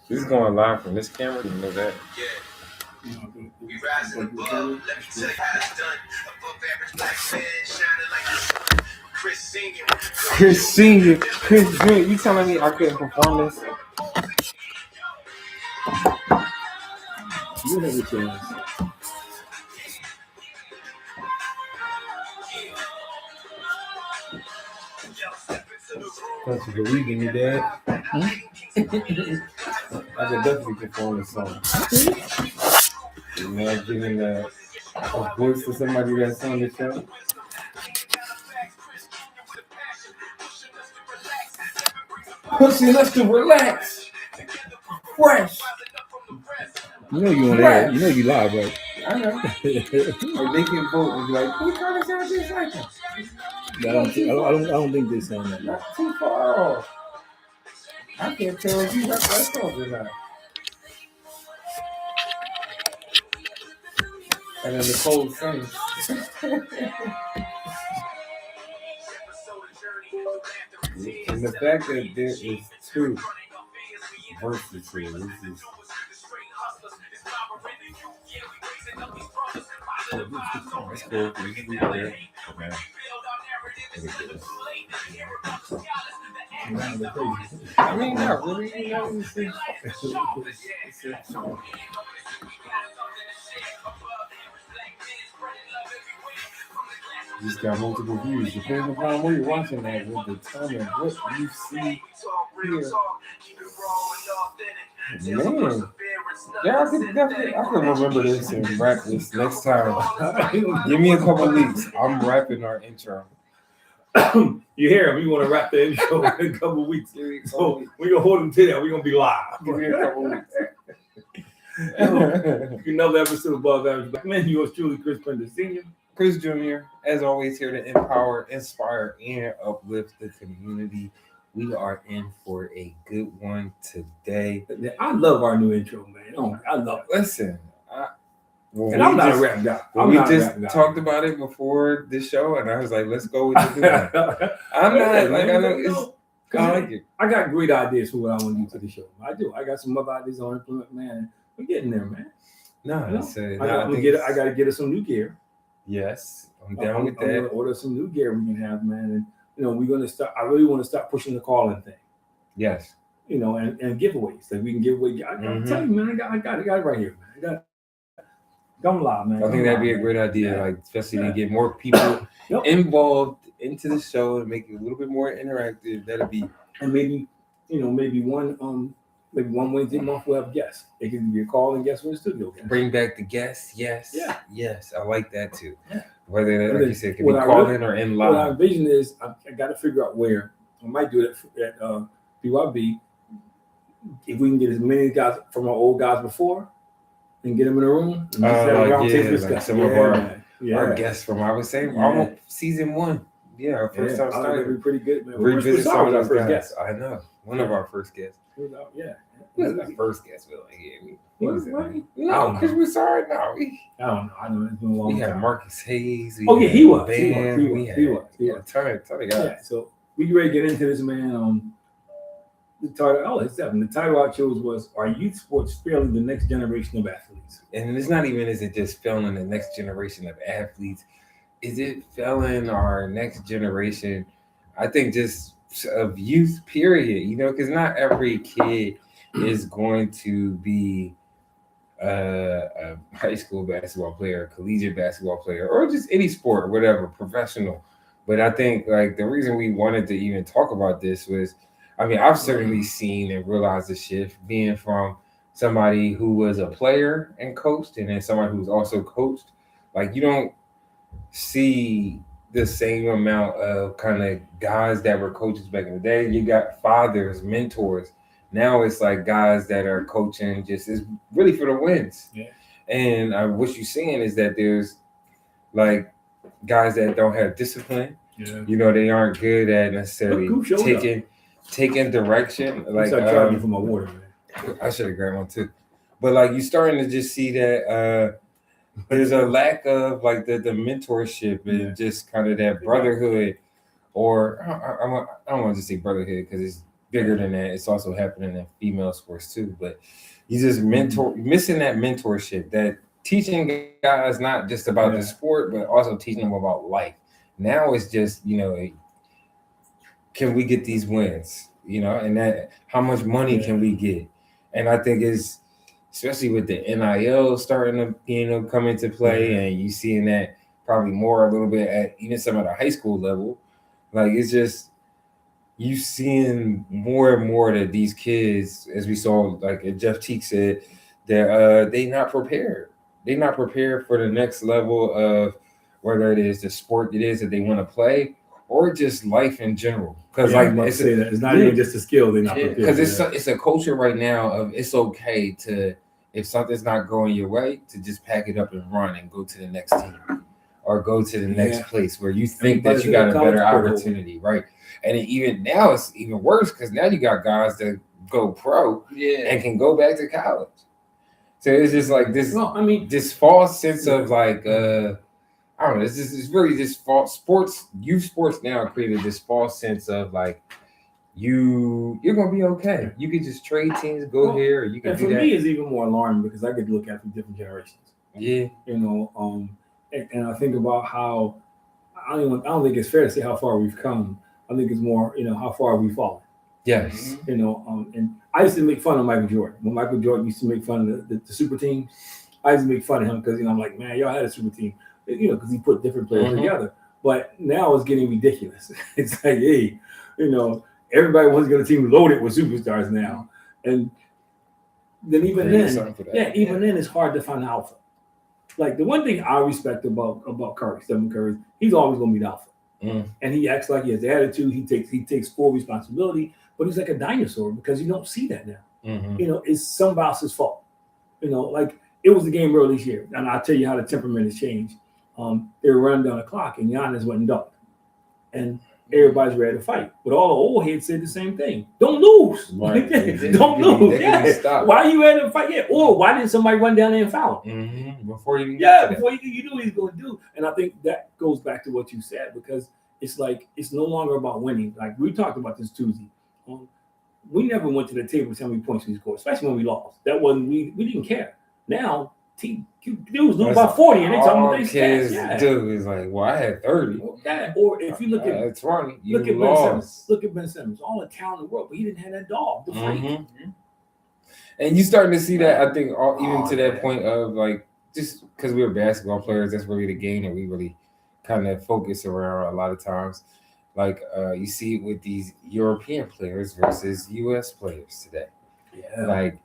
This is going live from this camera. You know that. We rising above. Let me tell you how it's done. Above average black man shining like the sun. Chris Senior. Chris Jr. You telling me I couldn't perform this? You have a chance. Don't you believe in me, Dad? I could definitely perform this song. You know, giving a voice to somebody that's on the show. Pushing us to relax. Fresh. You know you on air. You know you live, right? I know. Like they can vote and be like, who trying to sound just like him? I don't think they sound that. Not too far off. I can't tell if you got that song or not. And then Nicole sings. And the fact that there is two verses here, this is. That's cool. You can be there. I mean, not really. You know, just got multiple views. Depending upon where you're watching that will determine what you see here. Man, yeah, I can remember this and rap this next time. Give me a couple weeks. I'm rapping our intro. You hear him? You want to rap the intro in a couple weeks. So we're going to hold him to that. We're going to be live. Give me a couple weeks. Another episode of Above Average Black Men. Yours truly, Chris Pender Sr. Chris Jr., as always, here to empower, inspire, and uplift the community. We are in for a good one today. I love our new intro, man. Oh, I love it. Listen, I'm not a rap guy. We just talked about it before this show, and I was like, let's go with the I'm not like, I know it's. I like it. I got great ideas for what I want to do to the show. I do. I got some other ideas on implement, man. We're getting there, man. I got to get us some new gear. Yes, I'm down with that. I'm gonna order some new gear we can have, man, and we're gonna start. I really want to start pushing the calling thing. Yes, and giveaways that we can give away. I gotta tell you, man, I got it right here, man. Come live, man. I think that'd be a great idea, like especially to get more people involved into the show and make it a little bit more interactive. That'd be, and maybe one Wednesday month we'll have guests. They can be a call and guests in the studio. Bring back the guests. Yes. Yeah. Yes. I like that too. Yeah. Whether, like you said, can be called in or in live. What I envision is I got to figure out where. I might do it at BYB. If we can get as many guys from our old guys before and get them in a room. Like some of our guests from, I would say, almost season 1. Yeah, our first time started. That'd be pretty good, man. Revisit some of those guys. I know. One of our first guests. Yeah. Who's the first guest? We're like, what is it? No, because we saw it now. I don't know. I know it's been a long time. We had Marcus Hayes. He was. He was. A ton of guys. Yeah, so we get ready to get into this, man. The title, the title I chose was, "Are youth sports failing the next generation of athletes?" And it's not even, is it just failing the next generation of athletes? Is it failing our next generation? I think just of youth, period. Because not every kid is going to be a high school basketball player, collegiate basketball player, or just any sport or whatever, professional. But I think like the reason we wanted to even talk about this was, I've certainly seen and realized the shift being from somebody who was a player and coached, and then somebody who's also coached. Like, you don't see the same amount of kind of guys that were coaches back in the day. You got fathers, mentors. Now it's like guys that are coaching just is really for the wins. Yeah. And what you're seeing is that there's like guys that don't have discipline. Yeah. They aren't good at necessarily taking direction. Like, I charging for my water, man. I should have grabbed one too. But like, you're starting to just see that there's a lack of like the mentorship and just kind of that brotherhood, or I don't want to say brotherhood because bigger than that. It's also happening in female sports too. But you just missing that mentorship, that teaching guys not just about the sport, but also teaching them about life. Now it's just, can we get these wins? And that how much money can we get? And I think it's especially with the NIL starting to come into play, and you seeing that probably more a little bit at even some of the high school level. Like it's just you seeing more and more that these kids, as we saw, like Jeff Teague said, that they not prepared. They're not prepared for the next level of whether it is the sport it is that they want to play or just life in general. Because it's not even just a skill they're not prepared. Because it's a culture right now of it's okay to, if something's not going your way, to just pack it up and run and go to the next team or go to the next place where you think that you got a better opportunity, right? And even now it's even worse because now you got guys that go pro and can go back to college. So it's just like this. Well, this false sense of like I don't know. It's really this false youth sports now created this false sense of like you're gonna be okay. You can just trade teams, go here, or you can do that. For me, it's even more alarming because I get to look at from different generations. Yeah, and I think about how I don't think it's fair to say how far we've come. I think it's more, how far we've fallen. Yes. And I used to make fun of Michael Jordan. When Michael Jordan used to make fun of the super teams, I used to make fun of him because, I'm like, man, y'all had a super team, because he put different players together. But now it's getting ridiculous. It's like, hey, everybody wants to get a team loaded with superstars now. And then even then it's hard to find alpha. Like the one thing I respect about Curry, Stephen Curry, he's always going to be the alpha. And he acts like he has the attitude. He takes full responsibility, but he's like a dinosaur because you don't see that now. It's somebody else's fault. Like it was the game early this year, and I'll tell you how the temperament has changed. They were running down the clock, and Giannis went and dunked, and everybody's ready to fight. But all the old heads said the same thing: "Don't lose, right. Don't lose." Why are you ready to fight? Or why didn't somebody run down there and foul him before you? Before you knew what he's going to do. And I think that goes back to what you said because it's like it's no longer about winning. Like we talked about this Tuesday. We never went to the table to how many points we scored, especially when we lost. That wasn't we didn't care. Now dudes lose by 40 and they talking about kids do is like, well, I had 30. Or if you look at 20, look at Ben Simmons. Look at Ben Simmons. All the talent in the world, but he didn't have that dog to fight. And you starting to see that, I think, even to that point of like, just because we're basketball players, that's really the game that we really kind of focus around a lot of times. Like you see it with these European players versus U.S. players today. Yeah. Like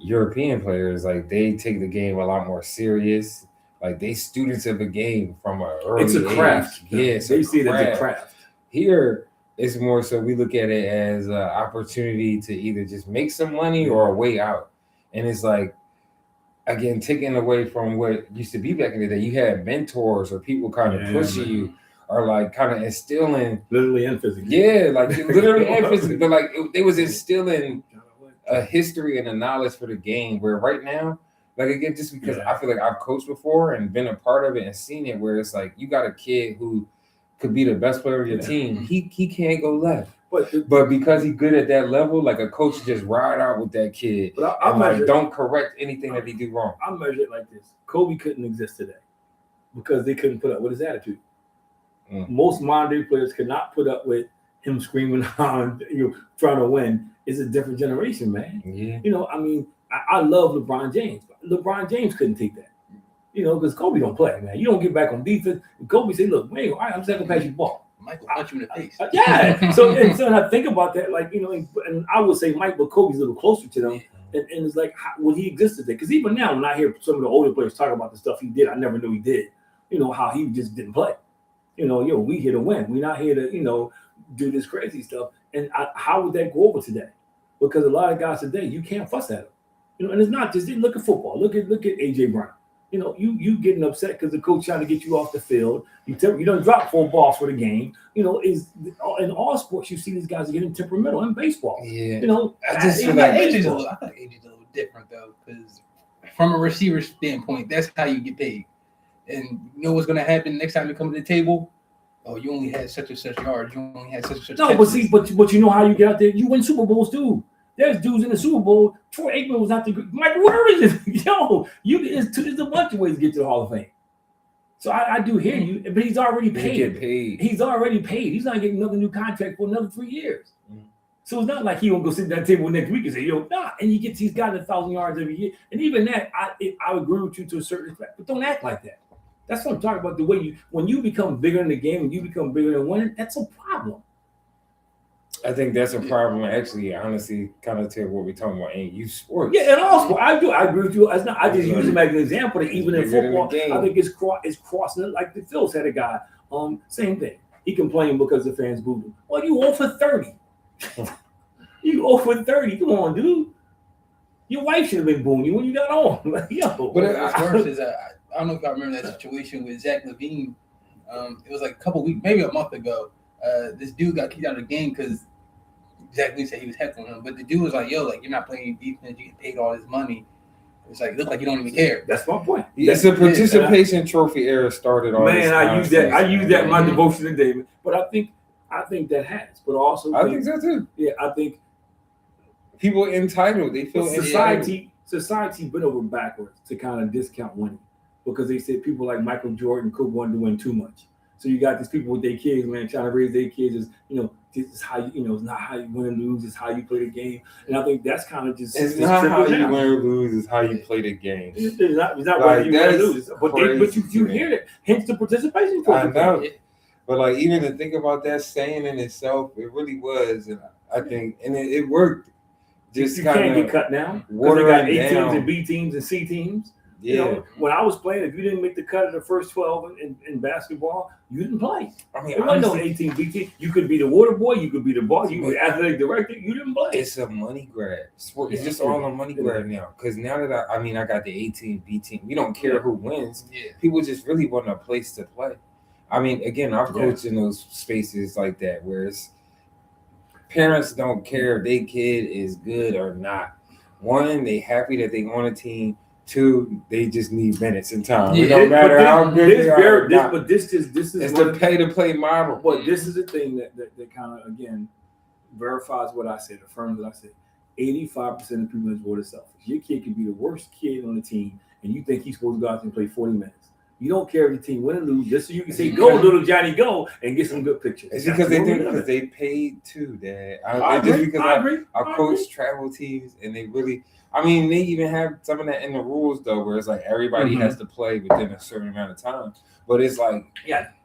European players, like they take the game a lot more serious. Like they students of the game from an early age. It's a craft. Yes, they see it as a craft. Here, it's more so we look at it as an opportunity to either just make some money or a way out. And it's like, again, taking away from what used to be back in the day. You had mentors or people kind of pushing you or like kind of instilling. Literally and physically. Yeah, like literally and physically. But like they was instilling a history and a knowledge for the game where right now, like again, just because I feel like I've coached before and been a part of it and seen it where it's like you got a kid who could be the best player of your team. He can't go left. But because he's good at that level, like a coach just ride out with that kid and don't correct anything that he do wrong. I measure it like this. Kobe couldn't exist today because they couldn't put up with his attitude. Most modern day players could not put up with him screaming on, trying to win. It's a different generation, man. Yeah. I love LeBron James. LeBron James couldn't take that. Because Kobe don't play, man. You don't get back on defense. And Kobe say, look, man, all right, I'm just going to pass you the ball. Mike will punch you in the face. So when I think about that, like, and I would say Mike, but Kobe's a little closer to them. And it's like, would he exist today? Because even now, when I hear some of the older players talk about the stuff he did, I never knew he did. How he just didn't play. We here to win. We're not here to, do this crazy stuff. And how would that go over today? Because a lot of guys today, you can't fuss at them. And it's not just, look at football. Look at AJ Brown. You getting upset because the coach trying to get you off the field. You don't drop 4 balls for the game. Is in all sports you see these guys getting temperamental in baseball. Yeah. I just feel like AJ's a little different though, because from a receiver standpoint, that's how you get paid. And you know what's going to happen next time you come to the table? oh, you only had such and such yards, you only had such and such. No, catches. but you know how you get out there? You win Super Bowls too. There's dudes in the Super Bowl. Troy Aikman was not the good. Mike, where is it? Yo, there's a bunch of ways to get to the Hall of Fame. So I do hear you, but he's already They paid. get paid. He's already paid. He's not getting another new contract for another 3 years. Mm. So it's not like he won't go sit at that table next week and say, yo, nah. And he's got 1,000 yards every year. And even that, I agree with you to a certain extent, but don't act like that. That's what I'm talking about. The way when you become bigger in the game and you become bigger than winning, that's a problem. I think that's a problem, actually, honestly, kind of to what we're talking about in youth sports. Yeah, and also I agree with you. I just use him as an example that even in football, I think it's crossing it. Like the Phils had a guy. Same thing. He complained because the fans booed him. Well, you 0 for 30. You 0 for 30. Come on, dude. Your wife should have been booing you when you got on. Like, yo. But what's worse is I don't know if y'all remember that situation with Zach Levine. It was like a couple weeks, maybe a month ago. This dude got kicked out of the game because Zach Levine said he was heckling him. But the dude was like, yo, like, you're not playing defense. You get paid all this money. It's like, it looks like you don't even care. That's my point. It's a participation trophy era started on. Man, I use that in my devotion to David. But I think that has. But also, I think so too. Yeah, I think people entitled. They feel society bent over backwards to kind of discount winning because they said people like Michael Jordan could want to win too much. So you got these people with their kids, man, trying to raise their kids as, this is how it's not how you win and lose, it's how you play the game. And I think that's kind of just it's not how you win or lose, it's how you play the game. It's not whether you win or lose. But you hear that. Hence the participation trophy. I know. But like even to think about that saying in itself, it really was, and I think, and it worked. Just you can't get cut down. Because they got A teams and B teams and C teams. Yeah. When I was playing, if you didn't make the cut of the first 12 in basketball, you didn't play. I mean, there wasn't no A team, B team. You could be the water boy, you could be the boss, you could be the athletic director. You didn't play. It's a money grab. It's just all a money grab now. Because now that I got the A team, B team. We don't care who wins. Yeah. People just really want a place to play. I mean, again, I've coached in those spaces like that where it's parents don't care if their kid is good or not. One, they happy that they on a team. Two, they just need minutes in time. It don't matter how good they are. But this is it's the pay-to-play model. But this is the thing that kind of, again, verifies what I said, affirms what I said. 85% of people in this world are selfish. Your kid could be the worst kid on the team, and you think he's supposed to go out there and play 40 minutes. You don't care if the team win or lose, just so you can say, go, little Johnny, go, and get some good pictures. It's because they paid too, Dad. I agree. I coach travel teams, and they really, I mean, they even have some of that in the rules, though, where it's like everybody has to play within a certain amount of time. But it's like,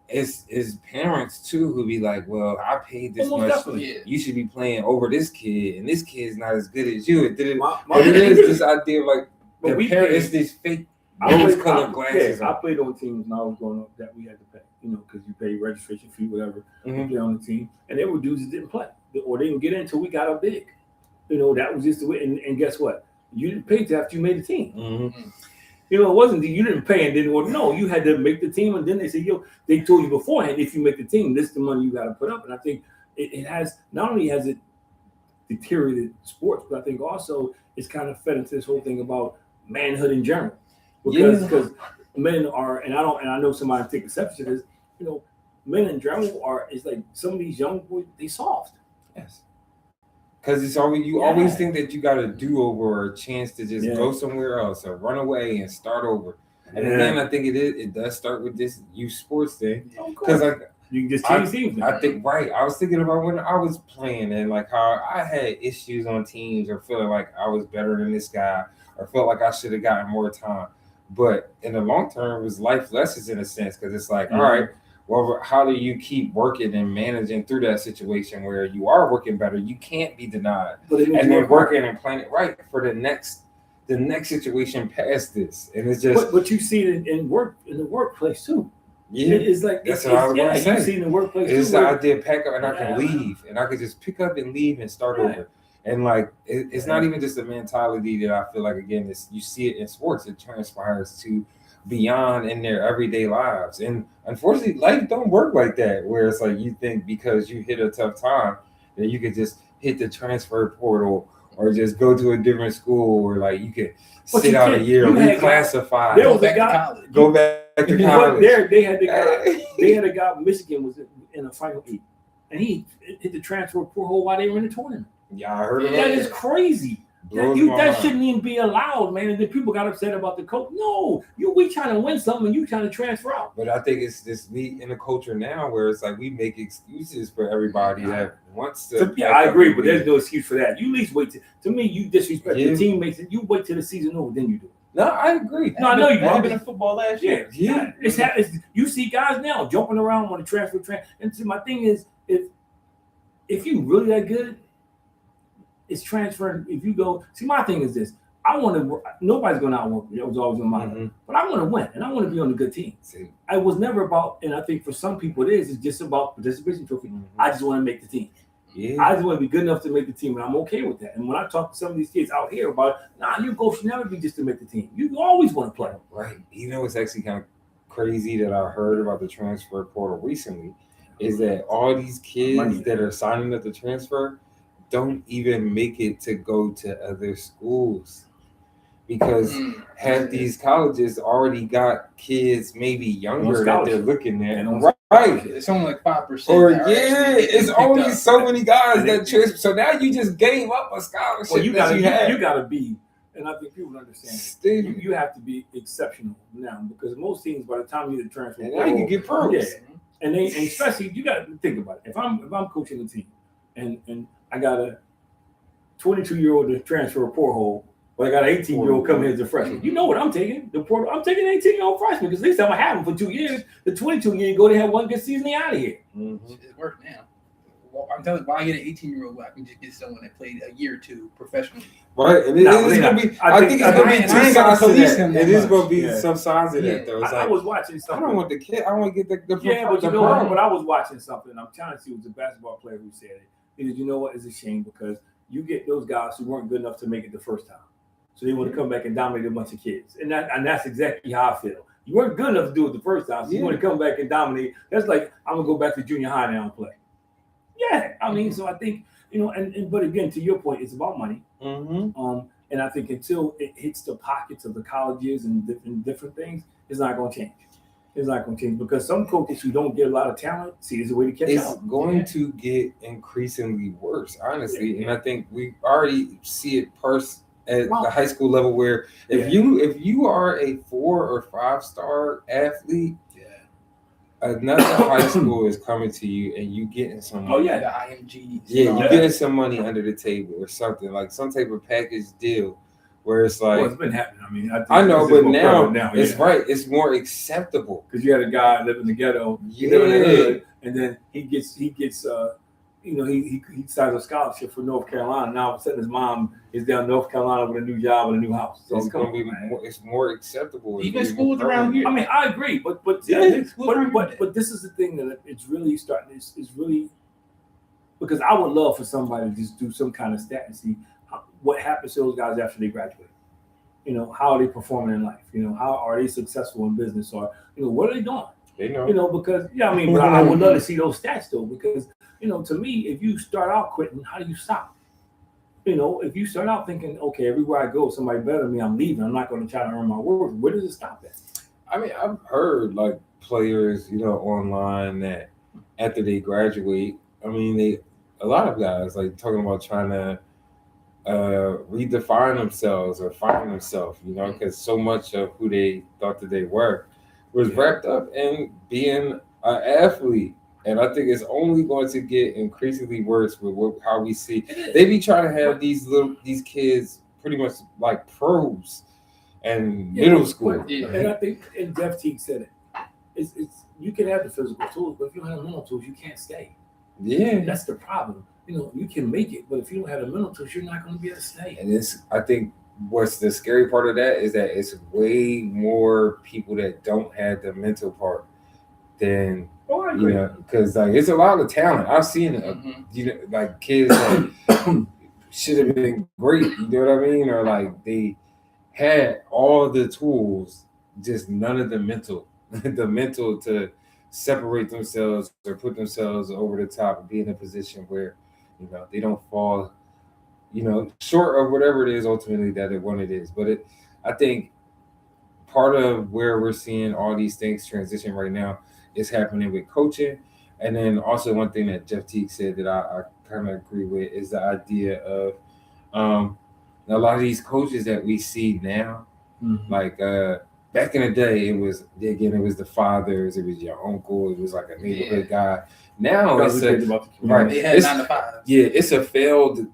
it's parents, too, who be like, well, I paid this much. Definitely. You should be playing over this kid, and this kid's not as good as you. It is this idea of like, it's this fake rose-colored glasses. I played on teams when I was growing up that we had to pay, because you pay registration fee, whatever, to play on the team. And there were dudes that didn't play, or they didn't get in until we got up big. That was just the way. And guess what? You didn't pay till after you made the team. Mm-hmm. It wasn't you didn't pay and didn't want. No, you had to make the team, and then they said, they told you beforehand, if you make the team, this is the money you got to put up. And I think it has, not only has it deteriorated sports, but I think also it's kind of fed into this whole thing about manhood in general. Because men are, and I know somebody take exception to this, men in general it's like some of these young boys, they soft. Yes. Because it's always always think that you got a do-over or a chance to just go somewhere else or run away and start over. And then I think it does start with this youth sports thing. Because you can just change teams. I think I was thinking about when I was playing and like how I had issues on teams or feeling like I was better than this guy or felt like I should have gotten more time. But in the long term, it was life lessons in a sense because it's like, all right, well, how do you keep working and managing through that situation where you are working better? You can't be denied, and then working and playing it right for the next situation past this. And it's just, but you see it in the workplace too. Yeah, it's like that's what I was going to say. You see it in the workplace it's too. the idea of pack up and I can leave and I could just pick up and leave and start over. And like it's not even just a mentality that I feel like again you see it in sports. It transpires to beyond in their everyday lives. And unfortunately, life don't work like that. Where it's like you think because you hit a tough time that you could just hit the transfer portal or just go to a different school or like you could sit out a year, reclassify, go back Electric But College. they had a guy. Michigan was in a Final 8, and he hit the transfer portal while they were in the tournament. Yeah, I heard about That is crazy. Blows my That mind. shouldn't even be allowed, man. And then people got upset about the coach. No, we trying to win something, and you trying to transfer out. But I think it's this we in a culture now where it's like we make excuses for everybody that wants to. Yeah, I agree, but there's no excuse for that. You at least wait. To me, you disrespect your teammates, and you wait till the season over, then you do it. No, I agree. No, I know you That do. happened in football last year. Yeah. It's you see guys now jumping around on the transfer. And see, my thing is, if you really that good, it's transferring. If you go, see, my thing is this: I want to. Nobody's going to outwork me. That was always on my mind. But I want to win, and I want to be on a good team. See. I was never about, and I think for some people it is. It's just about participation trophy. I just want to make the team. Yeah. I just want to be good enough to make the team, and I'm okay with that. And when I talk to some of these kids out here about, your goal should never be just to make the team. You always want to play. Right. You know what's actually kind of crazy that I heard about the transfer portal recently is that all these kids that are signing up to transfer don't even make it to go to other schools because half these colleges already got kids maybe younger that they're looking at. Right. It's only like 5%. Or it's only so many guys that transfer. So now you just gave up a scholarship. Well, you gotta be, and I think people understand. You have to be exceptional now because most teams, by the time you transfer, now you can get pros. Yeah, and especially you got to think about it. If I'm coaching a team, and I got a 22-year-old to transfer a porthole, but I got an 18-year-old coming in as a freshman. You know what I'm taking? The portal. I'm taking an 18-year-old freshman because at least I'm gonna have him for 2 years. The 22-year-old they have one good season, they out of here. It works now. Well, I'm telling you, why get an 18-year-old? I can just get someone that played a year or two professionally. Right, and it's gonna be. I think it's gonna be two sides to that. It is gonna be some sides of that, though. I was watching something. I don't want the kid. I want to get the. Yeah, but you know what? But I was watching something. And I'm trying to see it was a basketball player who said it. He said, you know what? It's a shame because you get those guys who weren't good enough to make it the first time, so they want to come back and dominate a bunch of kids, and that's exactly how I feel. You weren't good enough to do it the first time, so you want to come back and dominate. That's like I'm gonna go back to junior high now and play. Yeah, I mean, so I think but again, to your point, it's about money. And I think until it hits the pockets of the colleges and different things, it's not going to change. It's not going to change because some coaches who don't get a lot of talent see there's a way to catch out. It's going to get increasingly worse, honestly, and I think we already see it at the high school level where if you are a 4 or 5 star athlete. Another high school is coming to you and you getting some money. The IMGs. Yeah, you're getting some money under the table or something, like some type of package deal where it's like. Well, it's been happening. I mean, I know, but now it's right. It's more acceptable. Because you had a guy living in the ghetto, in the hood, and then he gets he signs a scholarship for North Carolina. Now all of a sudden his mom is down in North Carolina with a new job and a new house. So it's going to be more acceptable. Even schools around here. I mean, I agree, but this is the thing that it's really starting. It's really because I would love for somebody to just do some kind of stat and see what happens to those guys after they graduate. How are they performing in life? How are they successful in business, or what are they doing? They know. Because but I would love to see those stats though, because to me, if you start out quitting, how do you stop? If you start out thinking, okay, everywhere I go, somebody better than me, I'm leaving. I'm not going to try to earn my worth. Where does it stop at? I mean, I've heard like players, online that after they graduate, I mean, a lot of guys like talking about trying to redefine themselves or find themselves, because so much of who they thought that they were was wrapped up in being an athlete. And I think it's only going to get increasingly worse with how we see. They be trying to have these kids pretty much like pros and middle school. And I think, and Jeff Teague said it. It's you can have the physical tools, but if you don't have the mental tools, you can't stay. Yeah, that's the problem. You can make it, but if you don't have the mental tools, you're not going to be able to stay. And I think what's the scary part of that is that it's way more people that don't have the mental part than. Oh, I agree. Because it's a lot of talent. I've seen it. Like kids that should have been great. You know what I mean? Or like they had all the tools, just none of the mental to separate themselves or put themselves over the top and be in a position where they don't fall, short of whatever it is ultimately that it is. But I think part of where we're seeing all these things transition right now is happening with coaching. And then also one thing that Jeff Teague said that I kind of agree with is the idea of a lot of these coaches that we see now, like back in the day, it was the fathers, it was your uncle, it was like a neighborhood guy. Now it's right. They had 9 to 5. Yeah, it's a failed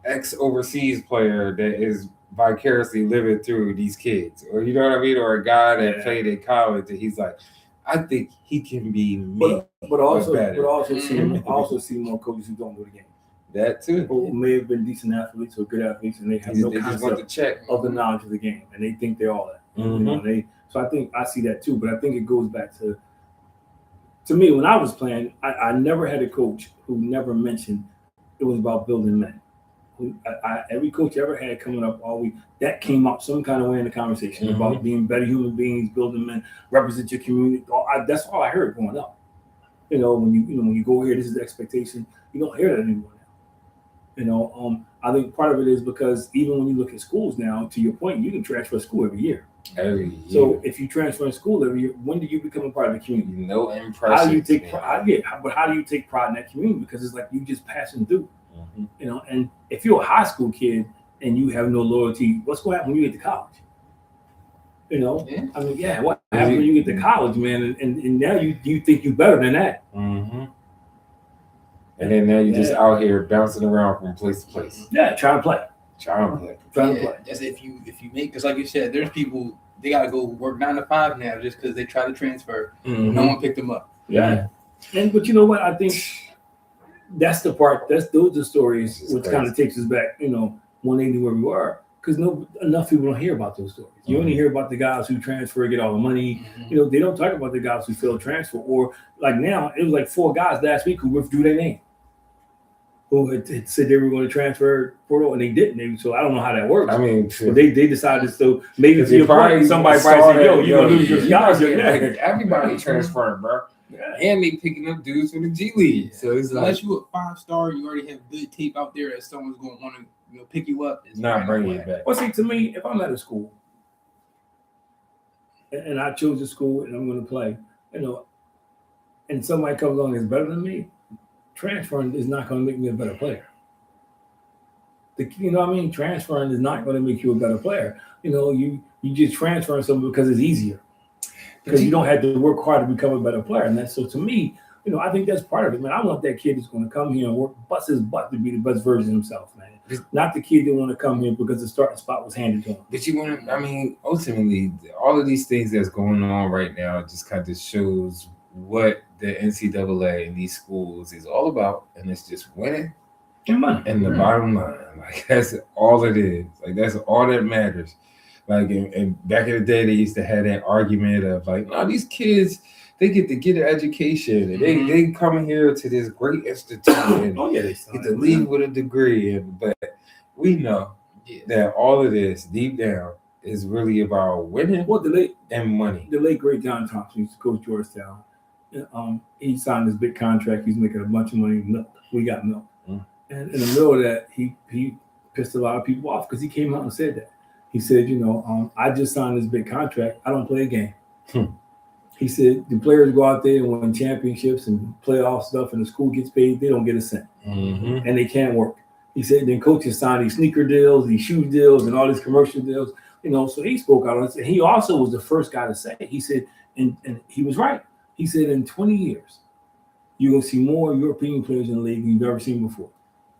ex-overseas player that is vicariously living through these kids, or you know what I mean, or a guy that played in college and he's like, I think he can be me, but also see more coaches who don't know the game. That too. Who may have been decent athletes or good athletes, and they have no concept of the knowledge of the game, and they think they're all that. You know, so I think I see that too, but I think it goes back to me when I was playing. I never had a coach who never mentioned it was about building men. Every coach ever had coming up all week, that came up some kind of way in the conversation about being better human beings, building men, represent your community. That's all I heard growing up. You know, when you go here, this is the expectation. You don't hear that anymore now. You know, I think part of it is because even when you look at schools now, to your point, you can transfer school every year. So if you transfer in school every year, when do you become a part of the community? No impression. How do you take pride? But how do you take pride in that community? Because it's like you just passing through. You know, and if you're a high school kid and you have no loyalty, what's going to happen when you get to college? You know, I mean, what happens when you get to college, man? And now you think you're better than that. And then now you're just out here bouncing around from place to place. Yeah, trying to play. That's if you make, because like you said, there's people, they got to go work 9 to 5 now just because they try to transfer. No one picked them up. Yeah. But you know what? I think that's the part. Those are stories which kind of takes us back, 180 where we were, because enough people don't hear about those stories. You only hear about the guys who transfer, get all the money. They don't talk about the guys who failed transfer, or like now it was like 4 guys last week who withdrew their name, who had said they were going to transfer portal and they didn't. So I don't know how that works. I mean, but they decided so maybe to your point, somebody said, "Yo, you're gonna lose your scholarship." Everybody transferring, bro. And they picking up dudes from the G League. So it's unless you a 5-star, you already have good tape out there that someone's going to want to pick you up. It's not bringing you back. Well, see, to me, if I'm at a school and I chose a school and I'm going to play, and somebody comes along that's better than me, transferring is not going to make me a better player. Transferring is not going to make you a better player. You just transferring something because it's easier. Because you don't have to work hard to become a better player. And that's so to me, I think that's part of it, man. I want that kid that's going to come here and work, bust his butt to be the best version of himself, man. Not the kid that want to come here because the starting spot was handed to him. But ultimately, all of these things that's going on right now just kind of shows what the NCAA and these schools is all about. And it's just winning and money. And the bottom line. Like, that's all it is. Like, that's all that matters. Like, and back in the day, they used to have that argument of like, no, these kids, they get to get an education and they come here to this great institution and get to leave with a degree. But we know that all of this deep down is really about winning and money. The late great John Thompson used to coach Georgetown. He signed this big contract. He's making a bunch of money. We got milk. And in the middle of that, he pissed a lot of people off because he came out and said that. He said, I just signed this big contract. I don't play a game. He said the players go out there and win championships and playoff stuff, and the school gets paid. They don't get a cent, and they can't work. He said then coaches sign these sneaker deals, these shoe deals, and all these commercial deals. So he spoke out on it. He also was the first guy to say it. He said, and he was right. He said in 20 years, you're going to see more European players in the league than you've ever seen before,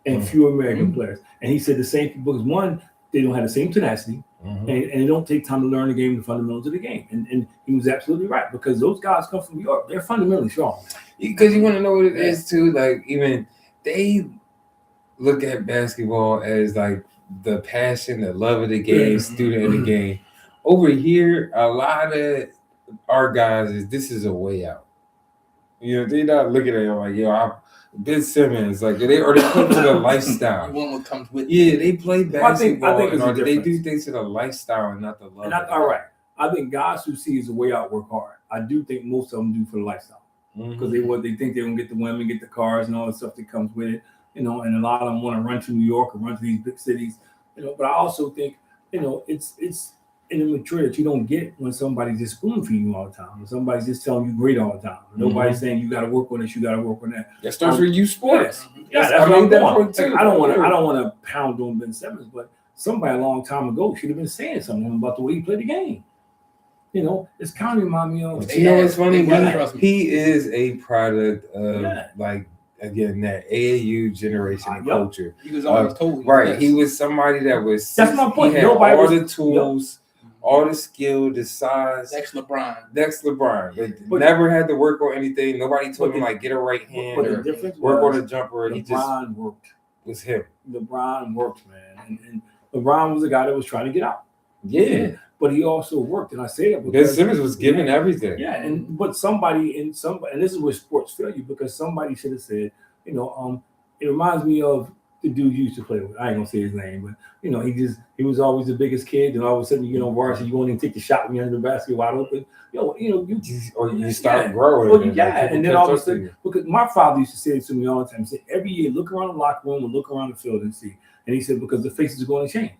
and fewer American players. And he said the same thing because one, they don't have the same tenacity, and they don't take time to learn the game, the fundamentals of the game. And he was absolutely right because those guys come from New York. They're fundamentally strong. Because you want to know what it is too. Like even they look at basketball as like the passion, the love of the game, student of the game. Over here, a lot of our guys this is a way out. They're not looking at it like, Ben Simmons, like they come to the lifestyle. You want what comes with it. Yeah, they play basketball. I think they do things to the lifestyle and not the love. All right. I think guys who see as a way out work hard. I do think most of them do for the lifestyle because they think they're gonna get the women, get the cars, and all the stuff that comes with it. And a lot of them want to run to New York or run to these big cities. But I also think it's in the maturity that you don't get when somebody's just spoon feeding you all the time, when somebody's just telling you great all the time. Nobody's saying you got to work on this, you got to work on that. That starts with you sports. Yeah, that's what I'm doing. Like, I don't want to pound on Ben Simmons, but somebody a long time ago should have been saying something about the way he played the game. You know, it's kind of remind me of. You know what's funny? He is a product of like again that AAU generation of culture. He was always told. Right. He was somebody that was. That's my point. He had all the tools, all the skill, the size. Next LeBron. But never had to work on anything. Nobody told him like get a right hand or work on a jumper. LeBron he just worked. Was him. LeBron worked, man, and LeBron was the guy that was trying to get out. Yeah. But he also worked, and I say that because Ben Simmons was giving everything. Yeah, but somebody, and this is where sports fail you, because somebody should have said, you know, it reminds me of the dude you used to play with. I ain't gonna say his name, but you know, he was always the biggest kid, and all of a sudden you get on varsity, you won't even take the shot when you're in the basket wide open. You start growing. Well, and then all of a sudden, because my father used to say it to me all the time. He said every year, look around the locker room and look around the field and see. And he said because the faces are going to change.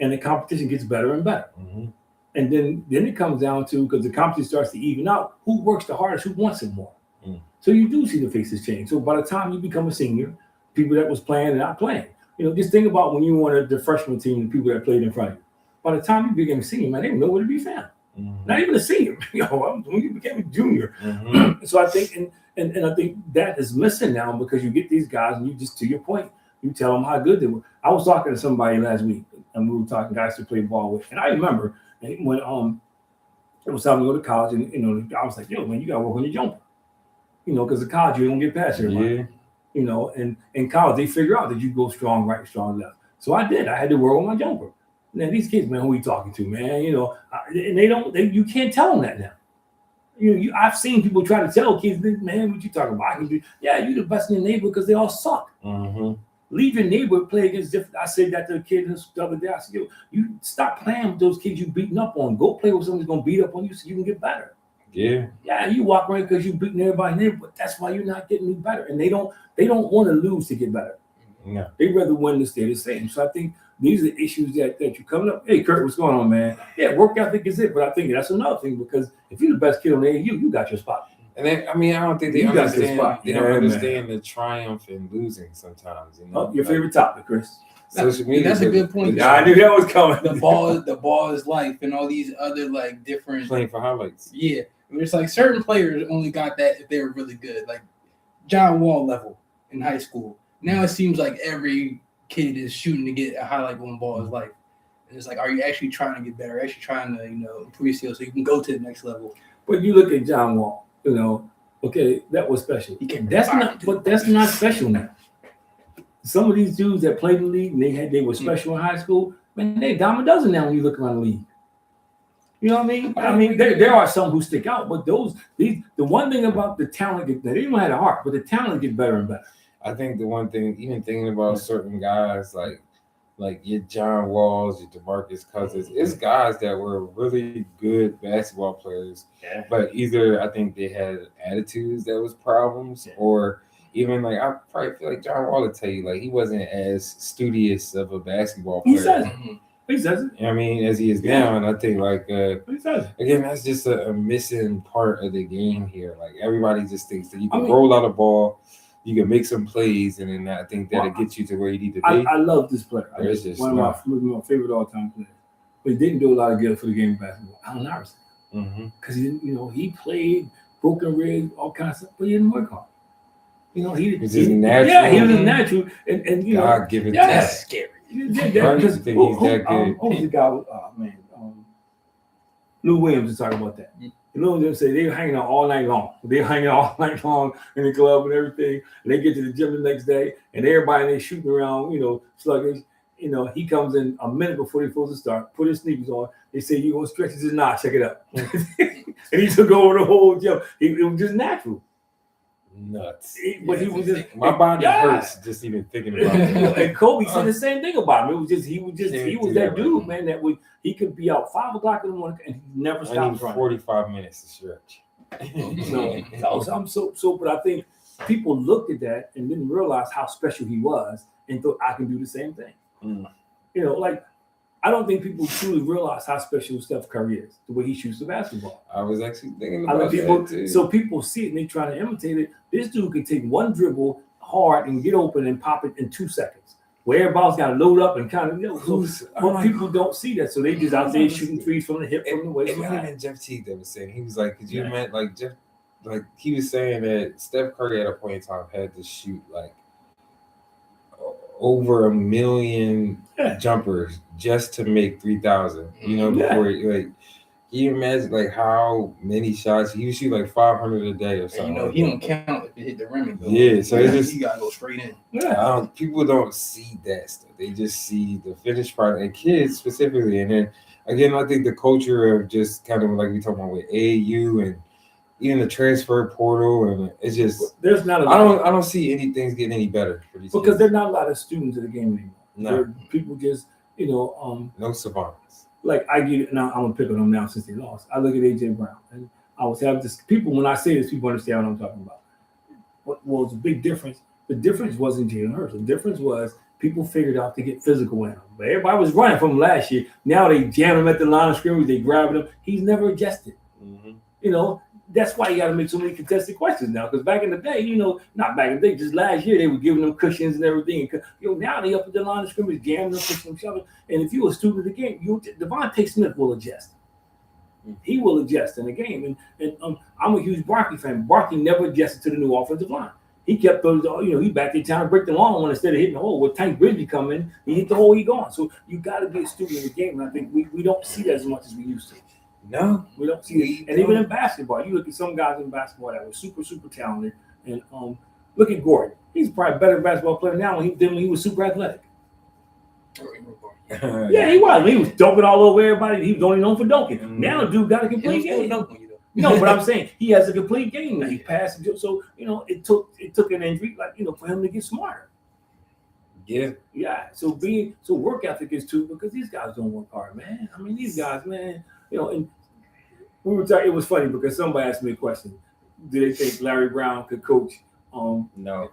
And the competition gets better and better. Mm-hmm. And then it comes down to, because the competition starts to even out, who works the hardest, who wants it more. Mm. So you do see the faces change. So by the time you become a senior, people that was playing and not playing, you know, just think about when you were the freshman team, the people that played in front of you. By the time you became a senior, man, they didn't know where to be found. Mm-hmm. Not even a senior, when you became a junior. Mm-hmm. So I think, and I think that is missing now, because you get these guys and you just, to your point, you tell them how good they were. I was talking to somebody last week, and we were talking guys to play ball with. And I remember when it was time to go to college, and you know, I was like, yo, man, you gotta work on your jumper. You know, because in college you don't get past everybody. Yeah. You know, and in college they figure out that you go strong right, strong left. So I did. I had to work on my jumper. Now these kids, man, who are you talking to, man? You know, and you can't tell them that now. You know, I've seen people try to tell kids, man, what you talking about? I can do, yeah, you're the best in your neighborhood because they all suck. Mm-hmm. Leave your neighborhood, play against different. I said that to a kid the other day. I said, yo, you stop playing with those kids you beating up on. Go play with someone who's gonna beat up on you so you can get better. Yeah. Yeah, you walk around because you beating everybody in there, but that's why you're not getting any better. And they don't want to lose to get better. Yeah. They rather win to stay the same. So I think these are issues that you're coming up. Hey, Kurt, what's going on, man? Yeah, work ethic is it, but I think that's another thing, because if you're the best kid on the AAU, you got your spot. And then, I mean, I don't think they understand. They don't understand the triumph in losing sometimes. You know? Oh, your favorite topic, Chris. Social media. That's a good point. Yeah, I knew that was coming. The ball is life, and all these other like different playing for highlights. Yeah, it's like certain players only got that if they were really good, like John Wall level in high school. Now it seems like every kid is shooting to get a highlight on ball is life. And it's like, are you actually trying to get better? Actually trying to, improve your skills so you can go to the next level? But you look at John Wall. Okay, that was special. That's not special now. Some of these dudes that played in the league, they were special in high school. Man, they dime a dozen now when you look around the league. You know what I mean? I mean, there are some who stick out, but the one thing about the talent, they didn't have a heart, but the talent get better and better. I think the one thing, even thinking about certain guys like your John Walls, your DeMarcus Cousins, it's guys that were really good basketball players, but either I think they had attitudes that was problems, or even like I probably feel like John Wall would tell you like he wasn't as studious of a basketball player. He says it. I mean, as he is now, and I think like again, that's just a missing part of the game here. Like everybody just thinks that you can roll out a ball, you can make some plays, and then I think that'll get you to where you need to be. I love this player. One of my favorite all-time players. But he didn't do a lot of good for the game of basketball. Allen Iverson. Because he played broken ribs, all kinds of stuff, but he didn't work hard. He was just natural. Yeah, he was a natural, and God given. That's scary. Because who was the guy? Lou Williams is talking about that. Lou Williams say they were hanging out all night long. They're hanging out all night long in the club and everything. And they get to the gym the next day, and everybody they shooting around, sluggish. He comes in a minute before they're supposed to start, put his sneakers on. They say, you gonna stretch? He says, nah, check it out. And he took over the whole gym. It was just natural. Nuts. But he was just my body hurts just even thinking about it. And Kobe said the same thing about him. It was just he was that dude, man, he could be out 5 o'clock in the morning and he never stopped running. 45 minutes to stretch. But I think people looked at that and didn't realize how special he was and thought I can do the same thing. Like I don't think people truly realize how special Steph Curry is, the way he shoots the basketball. I was actually thinking I about think people, that too. so people see it and they try to imitate it. This dude can take one dribble hard and get open and pop it in 2 seconds. Where everybody's got to load up and kind of, but people don't see that, so they just out there shooting threes from the hip, from the waist. It might have been Jeff Teague that was saying, he was like, could you imagine, like Jeff, like he was saying that Steph Curry at a point in time had to shoot like over 1 million jumpers just to make 3,000. You know, before like. Can you imagine like how many shots he would shoot, like 500 a day or something? You know, he don't count if it hit the rim and go. Yeah, so it's just you gotta go straight in. Yeah. People don't see that stuff. They just see the finished product, and kids specifically. And then again, I think the culture of just kind of like we talking about with AAU and even the transfer portal, and it's just there's not. I don't see anything's getting any better for these because kids. there's not a lot of students in the game anymore. No, people just no savants. Like I get it now, I'm gonna pick on them now since they lost. I look at AJ Brown, and I was having this. People, when I say this, people understand what I'm talking about. What was the big difference? The difference wasn't Jalen Hurts. The difference was people figured out to get physical with him. But everybody was running from him last year. Now they jam him at the line of scrimmage. They grabbing him. He's never adjusted. Mm-hmm. That's why you got to make so many contested questions now. Because back in the day, not back in the day, just last year, they were giving them cushions and everything. Now they up at the line of scrimmage, jamming them, pushing them, shoving. And if you're a student of the game, Devontae Smith will adjust. He will adjust in the game. And I'm a huge Barkley fan. Barkley never adjusted to the new offensive line. He kept those, he back there trying to break the long one instead of hitting the hole. With Tank Bridges come in, he hit the hole, he gone. So you got to be a student of the game. And I think we don't see that as much as we used to. No, we don't see it. And even in basketball, you look at some guys in basketball that were super, super talented. And look at Gordon. He's probably a better basketball player now than when he was super athletic. Yeah, he was. He was dunking all over everybody. He was only known for dunking. Mm-hmm. Now the dude got a complete game. No, but I'm saying he has a complete game now. He passed. So it took an injury, for him to get smarter. Yeah. So work ethic is too, because these guys don't work hard, man. I mean, these guys, man. And we were talking. It was funny because somebody asked me a question: do they think Larry Brown could coach? No.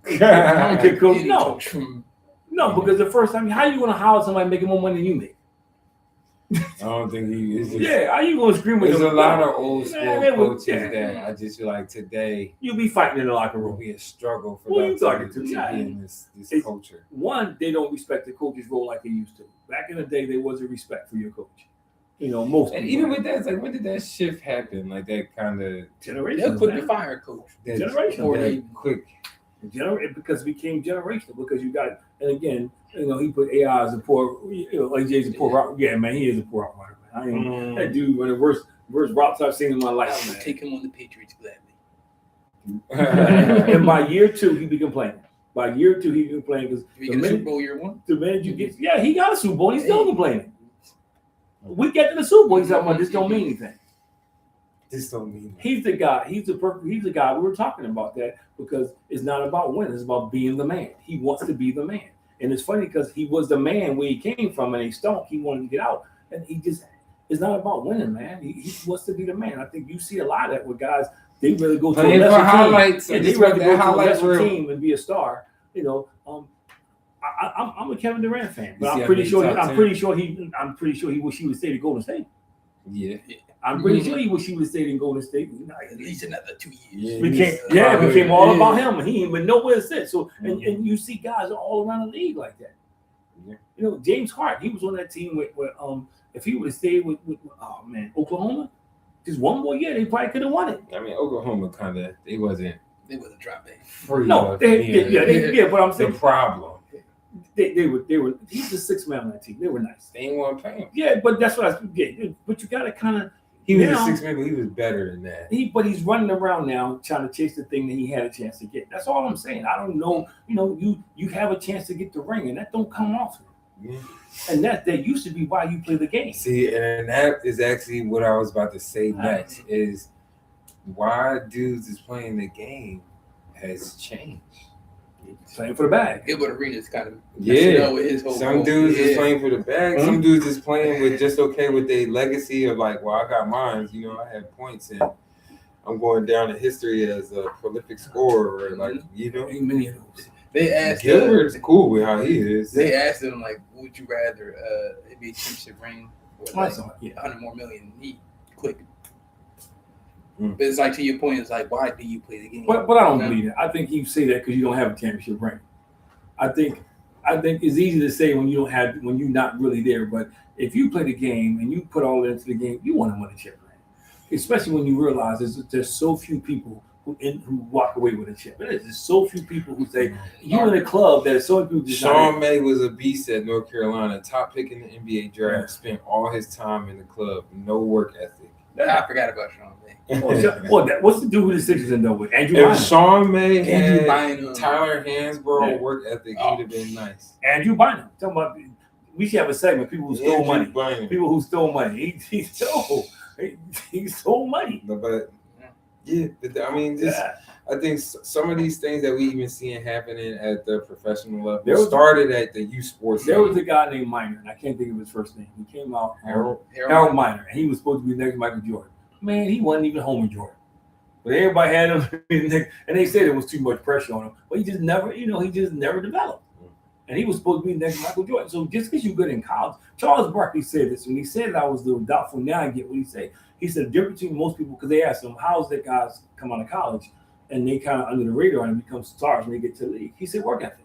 Could coach? No, because the first time, how are you going to hire somebody making more money than you make? I don't think he is. How are you going to scream with them? There's a lot of old school coaches that I just feel like today. You'll be fighting in the locker room. It'll be a struggle for them to be in this culture. One, they don't respect the coach's role like they used to. Back in the day, there was a respect for your coach. Most. And even with that, it's like, when did that shift happen? Like that kind of generation. They're quick to fire coach. Generation. Quick. Because it became generational. Because you got, and again, he put AI as a poor, like Jay's a poor route. Yeah, man, he is a poor route runner, man. That dude, one of the worst routes I've seen in my life. I would take him on the Patriots gladly. And by year 2, he began playing. Because the Super Bowl year 1. The minute you get, he got a Super Bowl. He's still complaining. We get to the Super Bowl. He's talking about this don't mean anything. This don't mean. He's the guy. He's the guy. We were talking about that because it's not about winning. It's about being the man. He wants to be the man. And it's funny because he was the man where he came from, and he stunk. He wanted to get out, and it's not about winning, man. He wants to be the man. I think you see a lot of that with guys. They really go to a lesser team. They rather go to a lesser team and be a star. I'm a Kevin Durant fan, but I'm pretty sure he wish he would stay at Golden State. Yeah. I'm pretty sure he wish he would have stayed in Golden State. At least another 2 years. It became all about him, and he ain't been nowhere to sit. So, and you see guys all around the league like that. Yeah. James Harden, he was on that team with if he would have stayed with Oklahoma, just one more year, they probably could have won it. I mean, Oklahoma they wasn't drop back. No, but I'm saying the problem. They were. He's the sixth man on that team. They were nice. They ain't want to pay him. Yeah, but that's what I get. But you got to kind of. He was a sixth man, but he was better than that. But he's running around now trying to chase the thing that he had a chance to get. That's all I'm saying. I don't know. You have a chance to get the ring, and that don't come often. Yeah. And that used to be why you play the game. See, and that is actually what I was about to say next. Is why dudes is playing the game has changed. Playing for the bag. Gilbert Arenas kind of with his whole some dudes is playing for the bag. Mm-hmm. Some dudes is playing with just okay with their legacy of like, well, I got mine. I had points and I'm going down in history as a prolific scorer. Like, ain't many of those. They asked Gilbert's cool with how he is. They asked him like, "Would you rather NBA championship ring or like, Yeah. 100 more million?" He quick. Mm. But it's like to your point. It's like, why do you play the game? But I don't believe that. I think you say that because you don't have a championship ring. I think it's easy to say when you're not really there. But if you play the game and you put all into the game, you want to win a chip ring. Especially when you realize there's so few people who walk away with a chip. There's so few people who say you're in a club that so few people. Sean May was a beast at North Carolina, top pick in the NBA draft. Spent all his time in the club, no work ethic. I forgot about Sean May. What's the dude with the Sixers in though with Andrew? If Sean May Andrew had Bynum. Tyler Hansborough work ethic, he'd have been nice. Andrew Bynum. Talking about, we should have a segment. People who stole money. Bynum. People who stole money. He stole money. But yeah, I mean, I think some of these things that we even seeing happening at the professional level started at the youth sports. There was a guy named Minor, and I can't think of his first name. He came out, Harold Minor, and he was supposed to be next to Michael Jordan. Man, he wasn't even Homer Jordan. But everybody had him, and they said it was too much pressure on him. But he just never developed. And he was supposed to be next to Michael Jordan. So just because you're good in college, Charles Barkley said this, and he said it, I was a little doubtful. Now I get what he said. He said the difference between most people, because they asked him, how's that guys come out of college and they kind of under the radar and become stars when they get to the league? He said work ethic.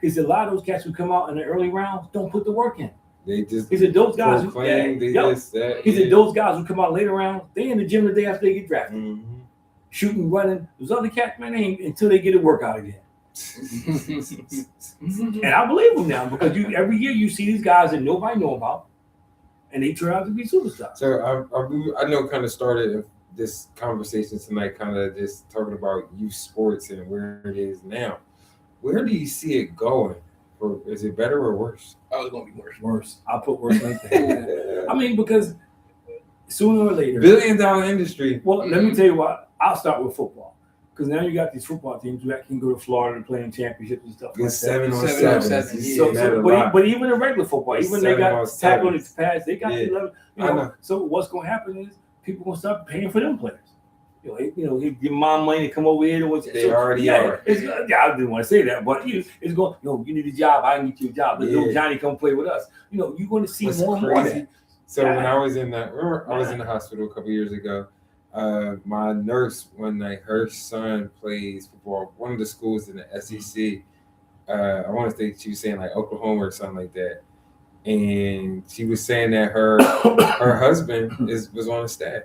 He said a lot of those cats who come out in the early rounds don't put the work in. They just he said those guys he said those guys who come out later rounds, they in the gym the day after they get drafted. Mm-hmm. Shooting, running. Those other cats, man, they ain't until they get a workout again. And I believe them now because every year you see these guys that nobody know about, and they turn out to be superstars. So I know kind of started this conversation tonight, kind of just talking about youth sports and where it is now. Where do you see it going? Or is it better or worse? Oh, it's gonna be worse. Worse. I'll put worse like that. I mean, because sooner or later, $1 billion industry. Well, let me tell you what. I'll start with football. Because now you got these football teams who can go to Florida and play in championships and stuff like that. 7 on 7. But even in regular football, even they got tackle and pass, they got 11. So what's going to happen is people going to start paying for them players. Give mom money to come over here. They already are. I didn't want to say that, but it's going. You need a job. I can get you a job. Let little Johnny come play with us. You're going to see more and more of that. So when I was in I was in the hospital a couple years ago. My nurse, one night, her son plays football, one of the schools in the SEC. I want to say she was saying like Oklahoma or something like that. And she was saying that her husband was on the staff.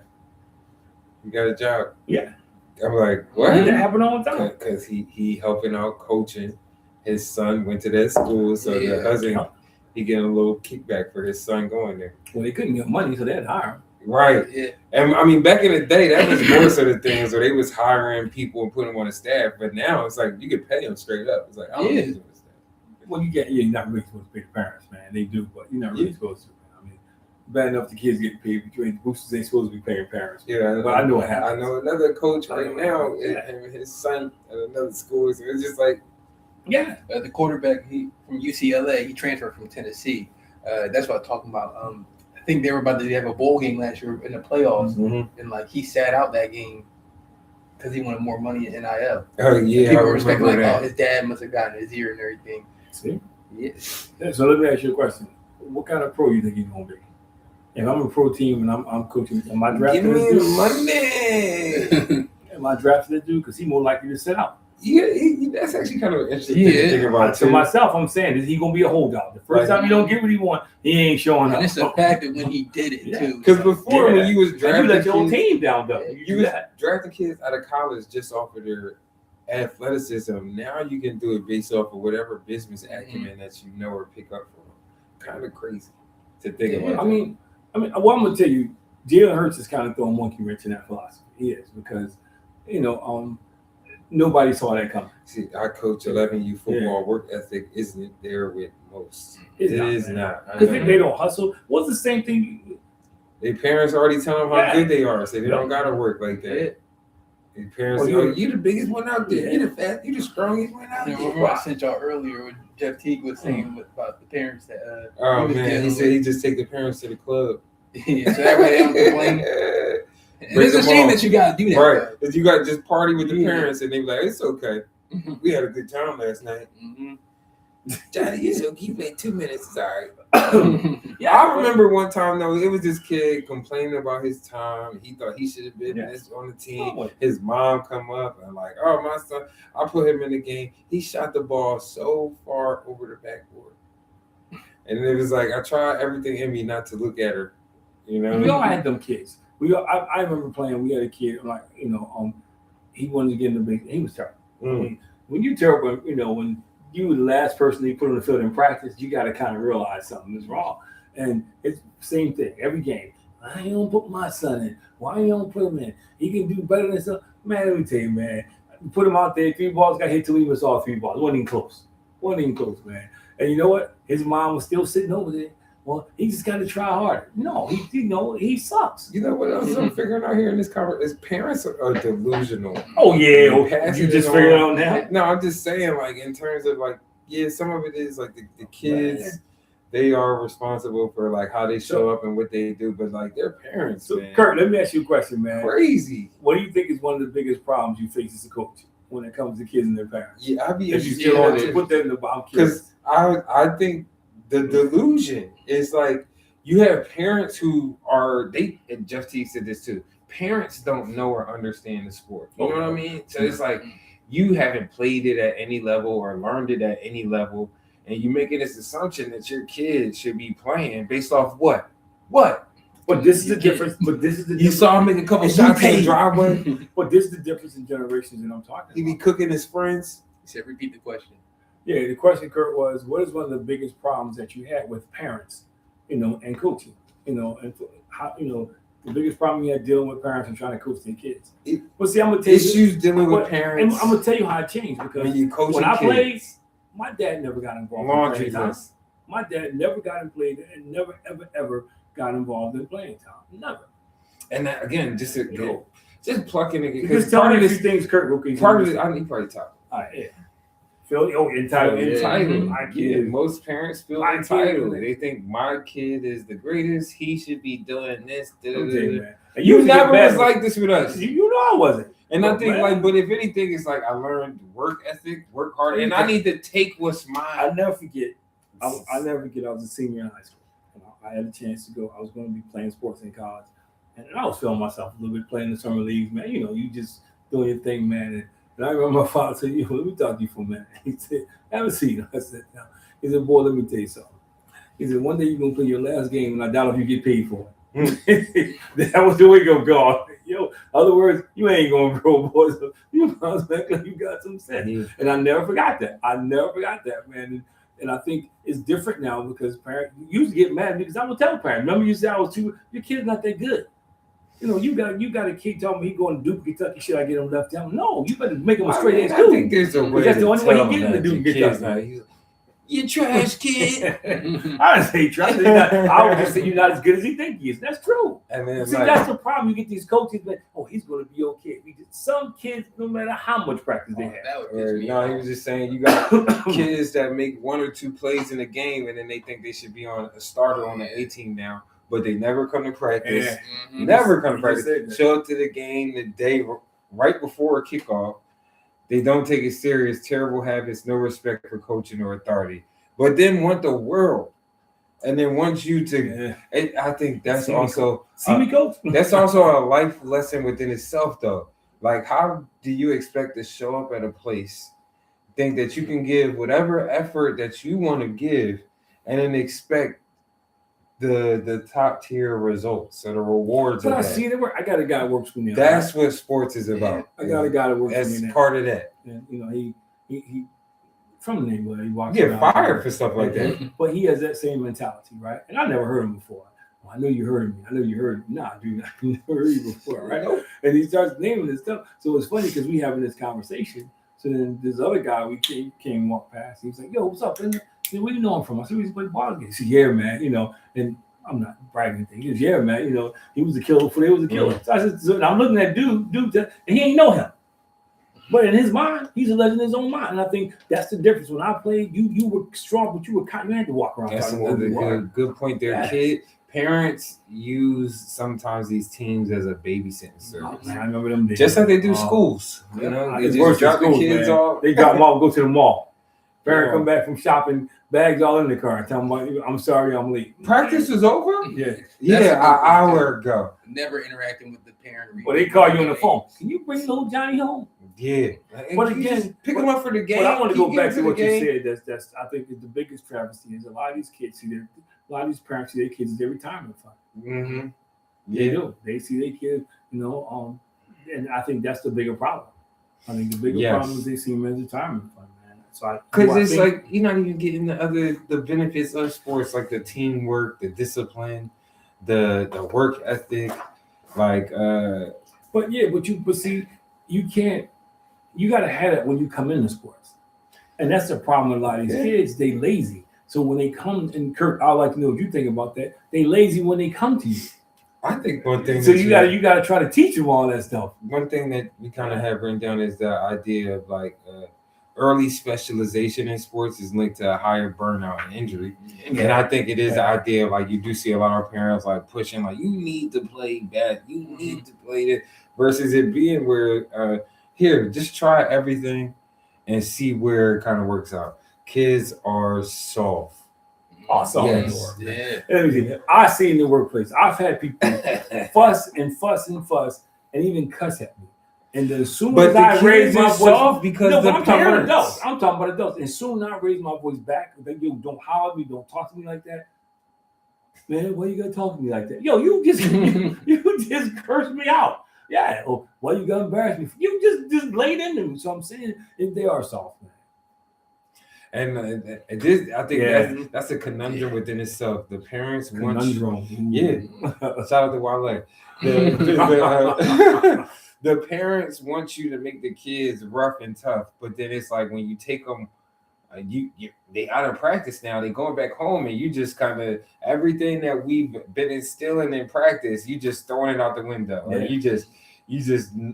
He got a job. Yeah. I'm like, what? That happen all the time. Because he helping out coaching. His son went to that school, so the husband, he getting a little kickback for his son going there. Well, they couldn't get money, so they had to hire him. Right. Yeah. And I mean, back in the day, that was more sort of things where they was hiring people and putting them on the staff. But now it's like you could pay them straight up. It's like, I don't need them to staff. Well, you're not really supposed to pay the parents, man. They do, but you're not really supposed to. I mean, bad enough the kids get paid, but the boosters ain't supposed to be paying parents. Yeah, but I know what happens. I know another coach right now, him and his son at another school. So it's just like, the quarterback from UCLA, he transferred from Tennessee. That's what I'm talking about. I think they were about to have a bowl game last year in the playoffs, and like he sat out that game because he wanted more money in NIL. Oh yeah, people were expecting like, oh, his dad must have gotten his ear and everything. See, yeah. So let me ask you a question: what kind of pro you think he's gonna be? If I'm a pro team and I'm coaching, am I drafting this dude? Money. Am I drafting this dude because he's more likely to sit out? Yeah, that's actually kind of interesting to think about. To myself, I'm saying, is he gonna be a holdout? The first time he don't get what he wants, he ain't showing up. And it's the fact that when he did it too. Because before when you was drafting, you let your whole team down though. You was drafting kids out of college just off of their athleticism. Now you can do it based off of whatever business acumen that you know or pick up from. Kind of crazy to think about. I mean, well, I'm gonna tell you, Jalen Hurts is kind of throwing monkey wrench in that philosophy. He is because, nobody saw that coming. See, I coach 11U football. Work ethic isn't there with most. It is not. Because they don't hustle. What's the same thing? Their parents already tell them how good they are, so they don't got to work like that. Their parents say, you the biggest one out there. You the fast, you the strongest one out there. Remember I sent y'all earlier what Jeff Teague was saying about the parents that oh man, he said he just take the parents to the club. Yeah, so that way they don't complain. It's a shame that you gotta do that. Right. That you gotta just party with the parents and they be like, it's okay. We had a good time last night. Mm-hmm. Johnny, you played 2 minutes. It's all right. Yeah, I remember one time though, it was this kid complaining about his time. He thought he should have been on the team. His mom come up and like, oh my son, I put him in the game. He shot the ball so far over the backboard, and it was like I tried everything in me not to look at her. You know, we all had them kids. I remember playing. We had a kid like he wanted to get in the big. He was terrible. I mean, when you're terrible, when you were the last person they put on the field in practice, you got to kind of realize something is wrong. And it's the same thing every game. Why you don't put my son in? Why you don't put him in? He can do better than stuff. Man, let me tell you, man. Put him out there. 3 balls got hit till he missed all 3 balls. Wasn't even close, man. And you know what? His mom was still sitting over there. Well, he just got to try harder. No, he sucks. You know what else I'm figuring out here in this conversation? Is parents are delusional. Oh yeah, you just figured it out now. No, I'm just saying, like in terms of like, yeah, some of it is like the kids. Man. They are responsible for like how they show up and what they do, but like their parents. So, man, Kurt, let me ask you a question, man. Crazy. What do you think is one of the biggest problems you face as a coach when it comes to kids and their parents? Yeah, I'd be interested to put that in the bomb because I think the delusion is like you have parents who are and Jeff Teague said this too. Parents don't know or understand the sport. You know what I mean? So it's like you haven't played it at any level or learned it at any level. And you're making this assumption that your kid should be playing based off what? But this is the difference. You saw him make a couple shots in the driveway. But this is the difference in generations that I'm talking about. He be cooking his friends. He said, repeat the question. Yeah, the question, Kurt, was what is one of the biggest problems that you had with parents, and coaching, and how, the biggest problem you had dealing with parents and trying to coach their kids. But see, I'm gonna tell you issues dealing with parents. And I'm gonna tell you how it changed because when I played, my dad never got involved in playing time. My dad never got in playing and never ever got involved in playing time. Never. And that, again, just plucking it because tell me these things, Kurt. Part of it, I need probably talk. All right, yeah. Entitled. Most parents feel entitled. They think my kid is the greatest. He should be doing this. Man. You never was like this with us. You know I wasn't. And I think but if anything, it's like I learned work ethic, work hard, and I need to take what's mine. I'll never forget. I was a senior in high school. And I had a chance to go. I was going to be playing sports in college, and I was feeling myself a little bit playing the summer leagues, man. You just doing your thing, man. And I remember my father said, let me talk to you for a minute. He said, have a seat. I said, no. He said, boy, let me tell you something. He said, one day you're going to play your last game, and I doubt if you get paid for it. That was the way of God. In other words, you ain't going to grow, boys. You got some sense. And I never forgot that. Man. And I think it's different now because parents used to get mad because I would tell parents. Remember you said your kid's not that good. You got a kid telling me he going to Duke, Kentucky. Should I get him left down? No, you better make him a straight ass dude. I think there's a way. That's the only way he get into Duke, Kentucky. You trash kid. I didn't say trash. I would just say you're not as good as he think he is. That's true. And then that's the problem. You get these coaches that he's going to be okay. Some kids, no matter how much practice they have. He was just saying you got kids that make 1 or 2 plays in a game, and then they think they should be on a starter on the A team now. But they never come to practice. Yeah. Mm-hmm. Never come to practice. Show up to the game the day right before a kickoff. They don't take it serious. Terrible habits. No respect for coaching or authority. But then want the world, and then want you to. I think that's also that's also a life lesson within itself, though. Like, how do you expect to show up at a place, think that you can give whatever effort that you want to give, and then expect the top tier results or the rewards. But I see it work. I got a guy who works for me. That's what sports is about. I got a guy that works for me. That's part of that. And he from the neighborhood. He walks. You get fired for stuff like that. But he has that same mentality, right? And I never heard him before. Well, I know you heard me. Nah, dude, I never heard you before, right? And he starts naming this stuff. So it's funny because we having this conversation. So then this other guy we came walk past. He was like, "Yo, what's up?" And where you know him from? I said, "We used to play ball games." He said, "Yeah, man." And I'm not bragging anything. He goes, "Yeah, man." He was a killer before he was a killer. So I said, so I'm looking at dude, and he ain't know him. But in his mind, he's a legend in his own mind. And I think that's the difference. When I played, you were strong, but you had to walk around. That's another good point there, kid. parents use sometimes these teams as a babysitting service. Man, I remember them days. Just like they do schools. You know, they It's just worse than drop the schools, kids man. off. They drop them off, go to the mall. Parent Yeah. come back from shopping, bags all in the car. Tell them, I'm sorry, I'm late. Practice was over? Yeah. Yeah, That's a an good thing, hour ago. Never interacting with the parent. Well, they call you on the phone. Can you bring little Johnny home? Yeah. But You again, just pick them up for the game. But I want to keep go back getting to what the game. you said. That's I think is the biggest travesty is a lot of these kids see a lot of these parents see their kids as their retirement fund. Mm-hmm. They do. They see their kids, and I think that's the bigger problem. I think the bigger problem is they see them as retirement fund, man. So because it's like you're not even getting the benefits of sports, like the teamwork, the discipline, the work ethic, like. But see, you can't. You got to have it when you come into sports, and that's the problem with a lot of these kids. They lazy. So when they come, and Kirk, I'd like to know what you think about that. They lazy when they come to you. I think one thing. So you got to try to teach them all that stuff. One thing that we kind of have written down is the idea of like early specialization in sports is linked to a higher burnout and injury. And I think it is the idea of like you do see a lot of parents like pushing like you need to play bad, you need to play this, versus it being where here just try everything and see where it kind of works out. Kids are soft. Awesome. Yes. Yeah. I see in the workplace. I've had people fuss and even cuss at me. And then as soon as I raise my voice, because I'm talking about adults. I'm talking about adults. And soon as I raise my voice back, they don't holler at me, don't talk to me like that. Man, why you gotta talk to me like that? Yo, you just you just cursed me out. Yeah. Oh, why you gotta embarrass me? You just laid into me. So I'm saying they are soft, man. And this, I think that's a conundrum within itself. The parents want you, shout out to Wale. The parents want you to make the kids rough and tough, but then it's like when you take them, they out of practice now. They going back home, and you just kind of everything that we've been instilling in practice, you just throwing it out the window, or you just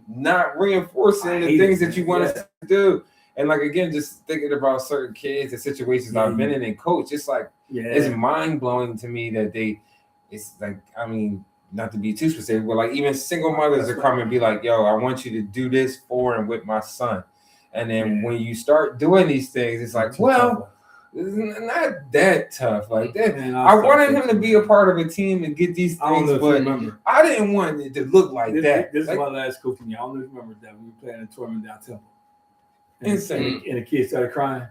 not reinforcing the things that you want us to do. And like again, just thinking about certain kids and situations I've been in and coach, it's like it's mind blowing to me that it's like, I mean, not to be too specific, but like even single mothers are coming and be like, yo, I want you to do this for and with my son. And then when you start doing these things, it's like, well, it's not that tough like that. Man, I wanted him to be a part of a team and get these things, but I didn't want it to look like that. This like, is my last coaching year. I don't know if you remember that we were playing a tournament down Temple. Insane. And the kid started crying.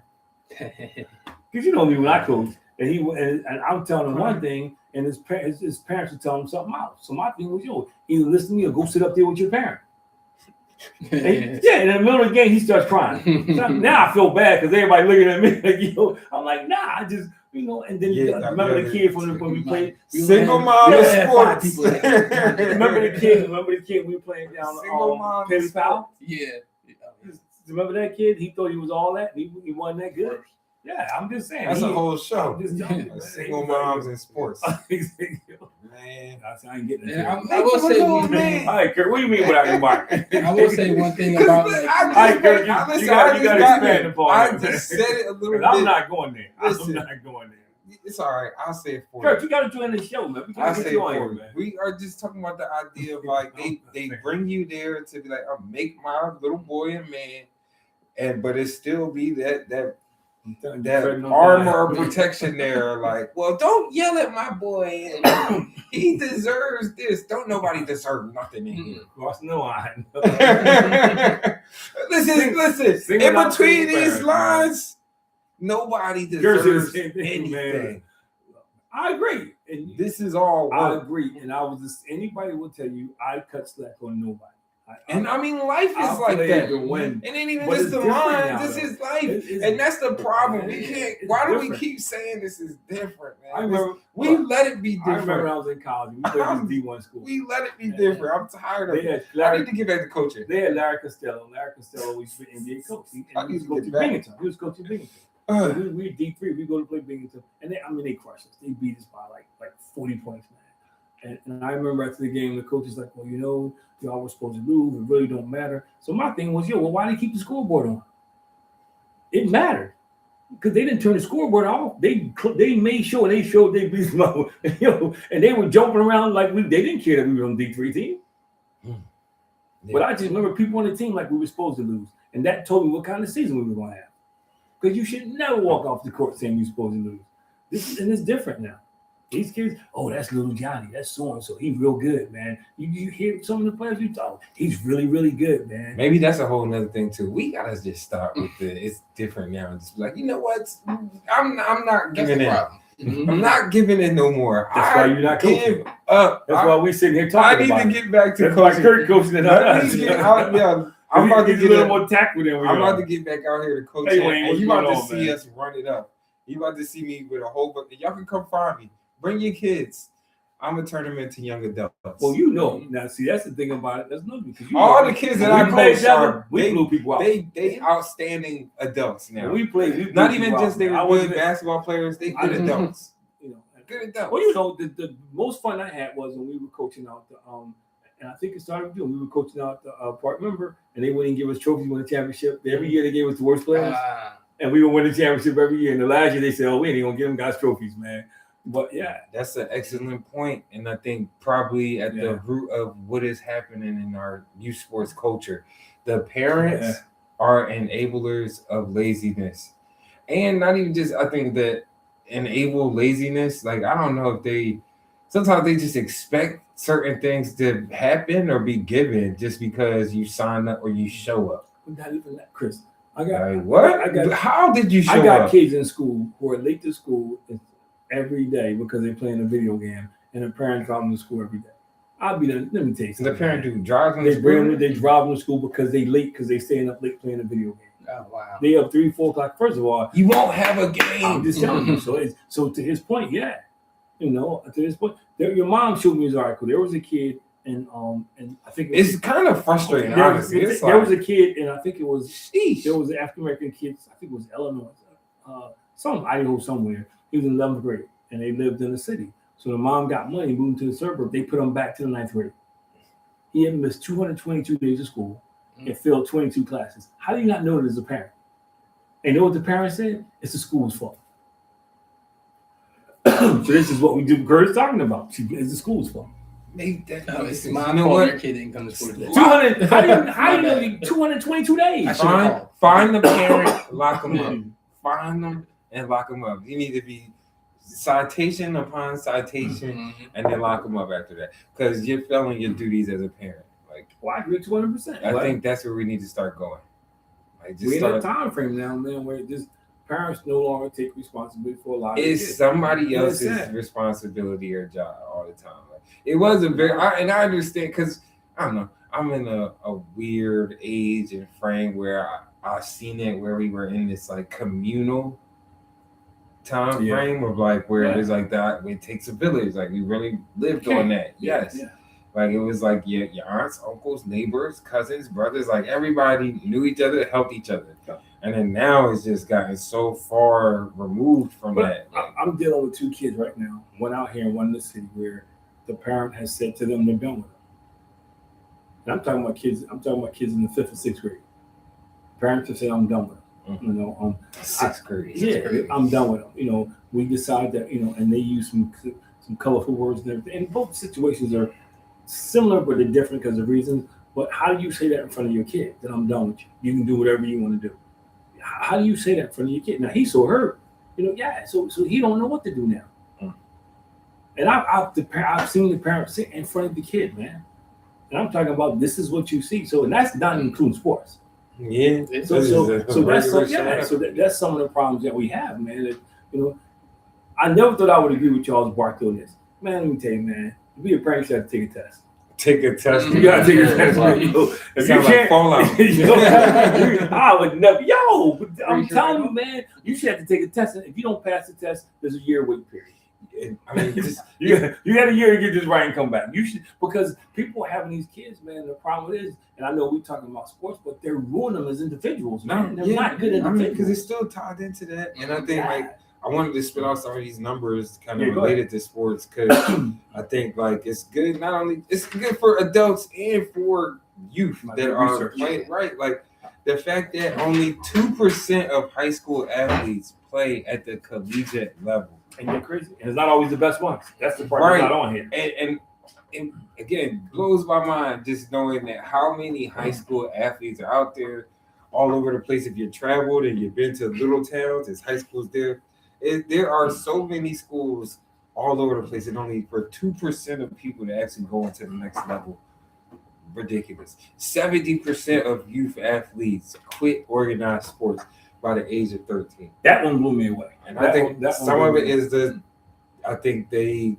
Because you know me when I coach, and I'm telling him one thing, and his parents are telling him something else. So my thing was, either listen to me or go sit up there with your parent. And in the middle of the game, he starts crying. So now I feel bad because everybody looking at me like, I'm like, nah, I just, and then remember the kid from when we played single mom sports. Remember the kid we were playing down on Petty Foul? Yeah. Remember that kid? He thought he was all that. He wasn't that good. Yeah, I'm just saying. That's a whole show. Single moms in sports. Man, I ain't getting it. I will say one thing. All right, Kurt, what do you mean without your mark? I will say one thing about like. All right, Kurt, you got to expand upon I just said it a little bit. I'm not going there. I'm not going there. It's all right. I'll say it for you. Kurt, you got to join the show, man. I'll say it for you. We are just talking about the idea of like they bring you there to be like, I'll make my little boy a man, but it still be that armor or protection there. Like, well, don't yell at my boy. He deserves this. Don't nobody deserve nothing in here. No, I know. Listen. In between these lines, nobody deserves anything. Man. I agree. And this is all I agree. And anybody will tell you I cut slack on nobody. I mean, life is like that. It ain't even just the line. This is life, and that's the problem. We can't. Why do we keep saying this is different, man? I remember we let it be different. I remember when I was in college. We played this D1 school. We let it be different. I'm tired of it. I need to get back to coaching. They had Larry Costello. Larry Costello was the NBA coach. He was coaching Binghamton. He was coaching Binghamton. So we D3. We go to play Binghamton, and they crushed us. They beat us by like 40 points, man. And I remember after the game, the coach is like, well, y'all were supposed to lose. It really don't matter. So my thing was, why did they keep the scoreboard on? It mattered. because they didn't turn the scoreboard off. They made sure they showed they beat them up, and they were jumping around like they didn't care that we were on D3 team. Yeah. But I just remember people on the team like we were supposed to lose, and that told me what kind of season we were going to have. Because you should never walk off the court saying you're supposed to lose. It's different now. These kids, oh, that's little Johnny, that's so and so. He's real good, man. You hear some of the players you talk, he's really, really good, man. Maybe that's a whole nother thing too. We gotta just start with it's different now and just be like, you know what? I'm not giving it. I'm not giving it no more. That's why you're not coaching. That's why we sitting here talking about I need to get back to that's coaching. Why Kurt coaching and I'm about to get a little more tact with him. I'm about to get back out here to coach. Hey, Wayne, and you about to on, see man? us run it up. You about to see me with a whole bunch. Y'all can come find me. Bring your kids. I'm gonna turn them into young adults. Well, you know. Now, see, that's the thing about it. That's nothing. All the kids that I coach are we blew people out. They outstanding adults now. We played. Not even just they were good basketball players. They good adults. Good adults. Well, the most fun I had was when we were coaching out the and I think it started with you. We were coaching out the park member, and they wouldn't give us trophies, win a championship. Every year they gave us the worst players, and we would win the championship every year. And the last year they said, "Oh, we ain't gonna give them guys trophies, man." But yeah, that's an excellent point, and I think probably at the root of what is happening in our youth sports culture, the parents are enablers of laziness, and not even just. I think that enable laziness. Like I don't know if sometimes they just expect certain things to happen or be given just because you sign up or you show up. Not even that, Chris. How did you show up? I got kids in school who are late to school every day because they're playing a video game, and the parents drive them to school every day. I'll be there. Let me tell you something. The parent drive them to school? They drive them to school because they late because they staying up late playing a video game. Oh, wow. They up 3, 4 o'clock. First of all, you won't have a game. I'm just telling you. So to his point, to his point, your mom showed me his article. There was a kid, and I think it's kind of frustrating. Honestly, there was a kid, and I think it was there was an African American kid. I think it was Illinois, Idaho somewhere. He was in 11th grade, and they lived in the city. So the mom got money, moved to the suburb. They put him back to the 9th grade. He had missed 222 days of school and failed 22 classes. How do you not know it as a parent? And you know what the parent said? It's the school's fault. So this is what we do. Kurt is talking about. It's the school's fault. It's my fault. Your kid didn't come to school today. 200. How do you know 222 days? Find the parent, lock them up. Find them and lock them up. You need to be citation upon citation, and then lock them up after that, because you're failing your duties as a parent. Like, I agree 200%. I think that's where we need to start going. Like, we're in a time frame now, man, where just parents no longer take responsibility for a lot of it's kids. Somebody else's responsibility or job all the time. Like, it was a very, and I understand, because I don't know, I'm in a weird age and frame where I've seen it, where we were in this like communal time frame of like where it was like that. It takes a village. Like we really lived on that. Yes. Yeah. Like it was like your aunts, uncles, neighbors, cousins, brothers, like everybody knew each other, helped each other. Yeah. And then now it's just gotten so far removed from that. Like, I'm dealing with 2 kids right now, one out here and one in the city, where the parent has said to them they're done with them. And I'm talking about kids in the 5th and 6th grade. Parents have said, I'm done with them. 6th grade. Yeah, I'm done with them. We decide that, and they use some colorful words and everything. And both situations are similar, but they're different because of reasons. But how do you say that in front of your kid, that I'm done with you? You can do whatever you want to do. How do you say that in front of your kid? Now, he's so hurt. So he don't know what to do now. And I've seen the parents sit in front of the kid, man. And I'm talking about this is what you see. So, and that's not including sports. Yeah. So that's some of the problems that we have, man. I never thought I would agree with Charles Barkley on this. Man, let me tell you, man, to be a parent, you have to take a test. Take a test. You gotta take a test. If you can't, Fallout. I would never. I'm telling you, man, you should have to take a test. And if you don't pass the test, there's a year wait period. I mean, you got a year to get this right and come back. You should, because people are having these kids, man. The problem is, and I know we're talking about sports, but they're ruining them as individuals, man. They're not good individuals. Because it's still tied into that. And I think, I wanted to spit out some of these numbers kind of related to sports, because I think, it's good. Not only it's good for adults and for youth that are playing, right? Like, the fact that only 2% of high school athletes play at the collegiate level. And you're crazy. And it's not always the best ones. That's the part Right. that's not on here. And again, blows my mind just knowing that how many high school athletes are out there all over the place. If you've traveled and you've been to little towns, there's high schools there. There are so many schools all over the place, and only for 2% of people to actually go into the next level. Ridiculous. 70% of youth athletes quit organized sports by the age of 13. That one blew me away. And I think some of it is I think they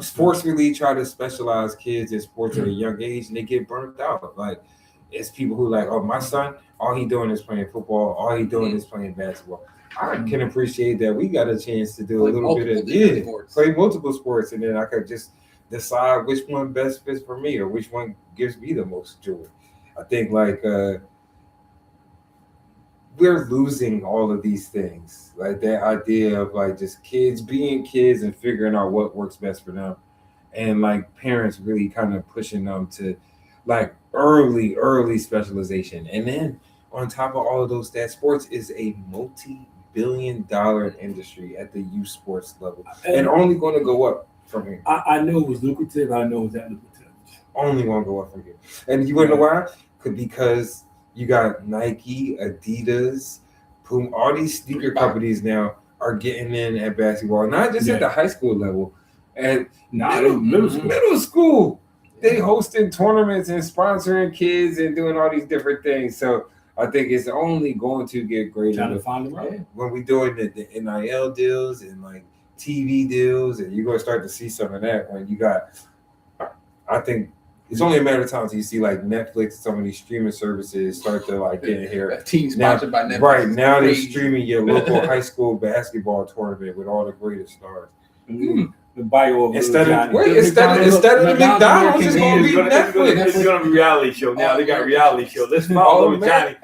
forcefully try to specialize kids in sports at a young age, and they get burnt out. Like, it's people who like, oh, my son, all he doing is playing football, all he doing is playing basketball. I can appreciate that we got a chance to do a little bit of sports. Play multiple sports, and then I could just decide which one best fits for me or which one gives me the most joy. I think like we're losing all of these things, like that idea of like just kids being kids and figuring out what works best for them, and like parents really kind of pushing them to like early specialization. And then on top of all of those stats, sports is a multi-billion-dollar industry at the youth sports level, and only going to go up from here. I know it was lucrative. I know it was that lucrative. Only going to go up from here. And you want to know why? Because you got Nike, Adidas, Puma, all these sneaker companies now are getting in at basketball, not just at the high school level, at middle school. They hosting tournaments and sponsoring kids and doing all these different things. So I think it's only going to get greater. Trying to find them right. When we doing the NIL deals and like TV deals, and you're going to start to see some of that when you got, I think it's only a matter of time until you see like Netflix, some of these streaming services start to like get in here. A team sponsored by Netflix. Right, now they're streaming your local high school basketball tournament with all the greatest stars. Mm-hmm. The bio of instead of the McDonald's, it's going to be Netflix. It's going to be reality show now. They got reality show. Let's follow Little Johnny.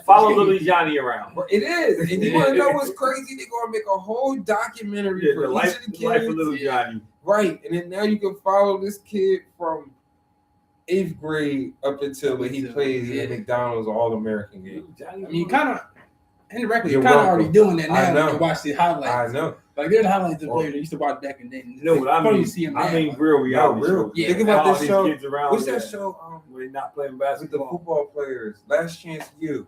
Follow Little Johnny around. It is. And you want to know what's crazy? They're going to make a whole documentary for life of the kids. Life of Little Johnny. Right. And then now you can follow this kid from 8th grade up until when he plays in the McDonald's All-American game. I mean, kind of indirectly, you're kind of already doing that now when you watch the highlights. I know. Like, there's highlights of players I used to watch back in the day. You know what I mean? I mean, real reality show. Yeah. Think about this show. What's that show? When they're not playing basketball. With the football players. Last Chance U.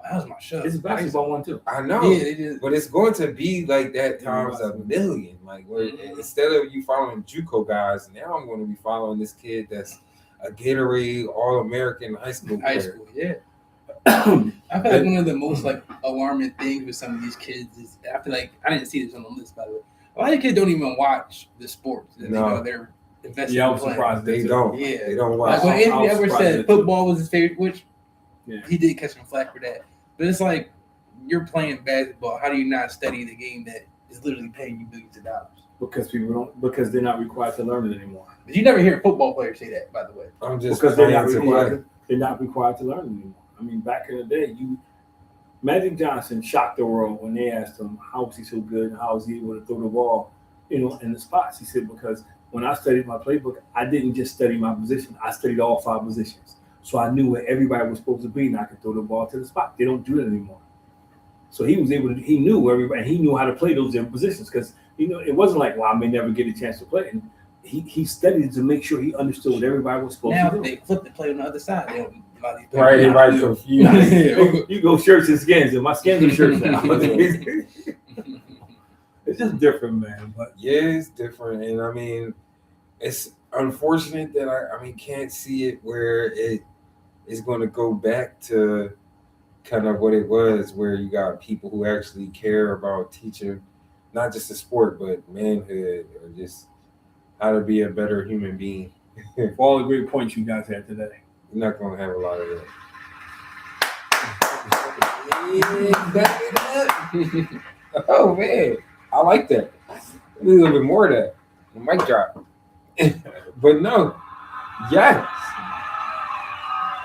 That was my show. It's a basketball one too. I know. Yeah, it is. But it's going to be like that times a million. Like, instead of you following JUCO guys, now I'm going to be following this kid that's a Gatorade All-American high school player. High school, yeah. I feel like one of the most like alarming things with some of these kids is I feel like I didn't see this on the list, by the way. A lot of kids don't even watch the sports. They know they're invested in playing. Surprised they don't. Yeah, they don't watch. Like when Anthony Edwards said football was his favorite, which he did catch some flack for that. But it's like you're playing basketball. How do you not study the game that is literally paying you millions of dollars? Because they're not required to learn it anymore. But you never hear football players say that, by the way. I'm just because they're not required to learn it anymore. I mean, back in the day, Magic Johnson shocked the world when they asked him how was he so good and how was he able to throw the ball, in the spots. He said, because when I studied my playbook, I didn't just study my position. I studied all 5 positions. So I knew where everybody was supposed to be, and I could throw the ball to the spot. They don't do that anymore. So he knew where everybody, he knew how to play those different positions because, it wasn't like, well, I may never get a chance to play. And he studied to make sure he understood what everybody was supposed to do. Now they flip the play on the other side. They don't. Right, everybody's confused. You go shirts and skins, and my skins are shirts now. It's just different, man. But yeah, it's different, and I mean, it's unfortunate that I can't see it where it is going to go back to kind of what it was, where you got people who actually care about teaching not just the sport but manhood or just how to be a better human being. For all the great points you guys had today. You're not going to have a lot of that. Oh, man. I like that. A little bit more of that. The mic drop. But no. Yes.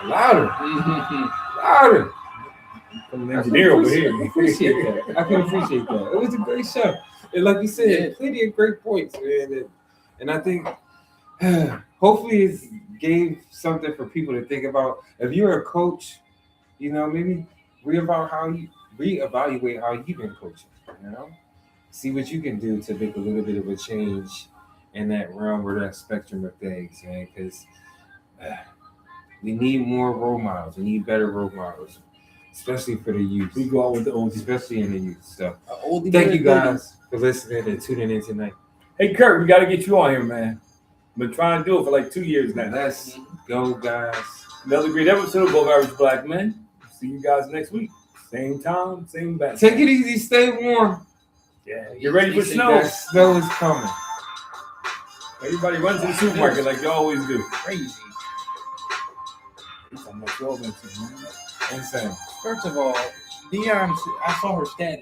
Louder. Louder. I'm an engineer over here. I can appreciate that. It was a great show. And like you said, plenty of great points, man. And I think hopefully it gave something for people to think about. If you're a coach Maybe reevaluate how you've been coaching. See what you can do to make a little bit of a change in that realm or that spectrum of things, man. Because we need more role models. We need better role models, especially for the youth. We go out with the oldies. Especially in the youth. So Oldie thank but you a goodie. guys for listening and tuning in tonight. Hey, Kurt, we got to get you on here, man. Been trying to do it for like 2 years now. Let's go, guys. Another great episode of Above Average Black Men. See you guys next week. Same time, same bat. Take it easy. Stay warm. Yeah, get ready for snow. That snow is coming. Everybody run to the supermarket like you always do. Crazy. I'm not sure, man. Insane. First of all, Dion, I saw her status.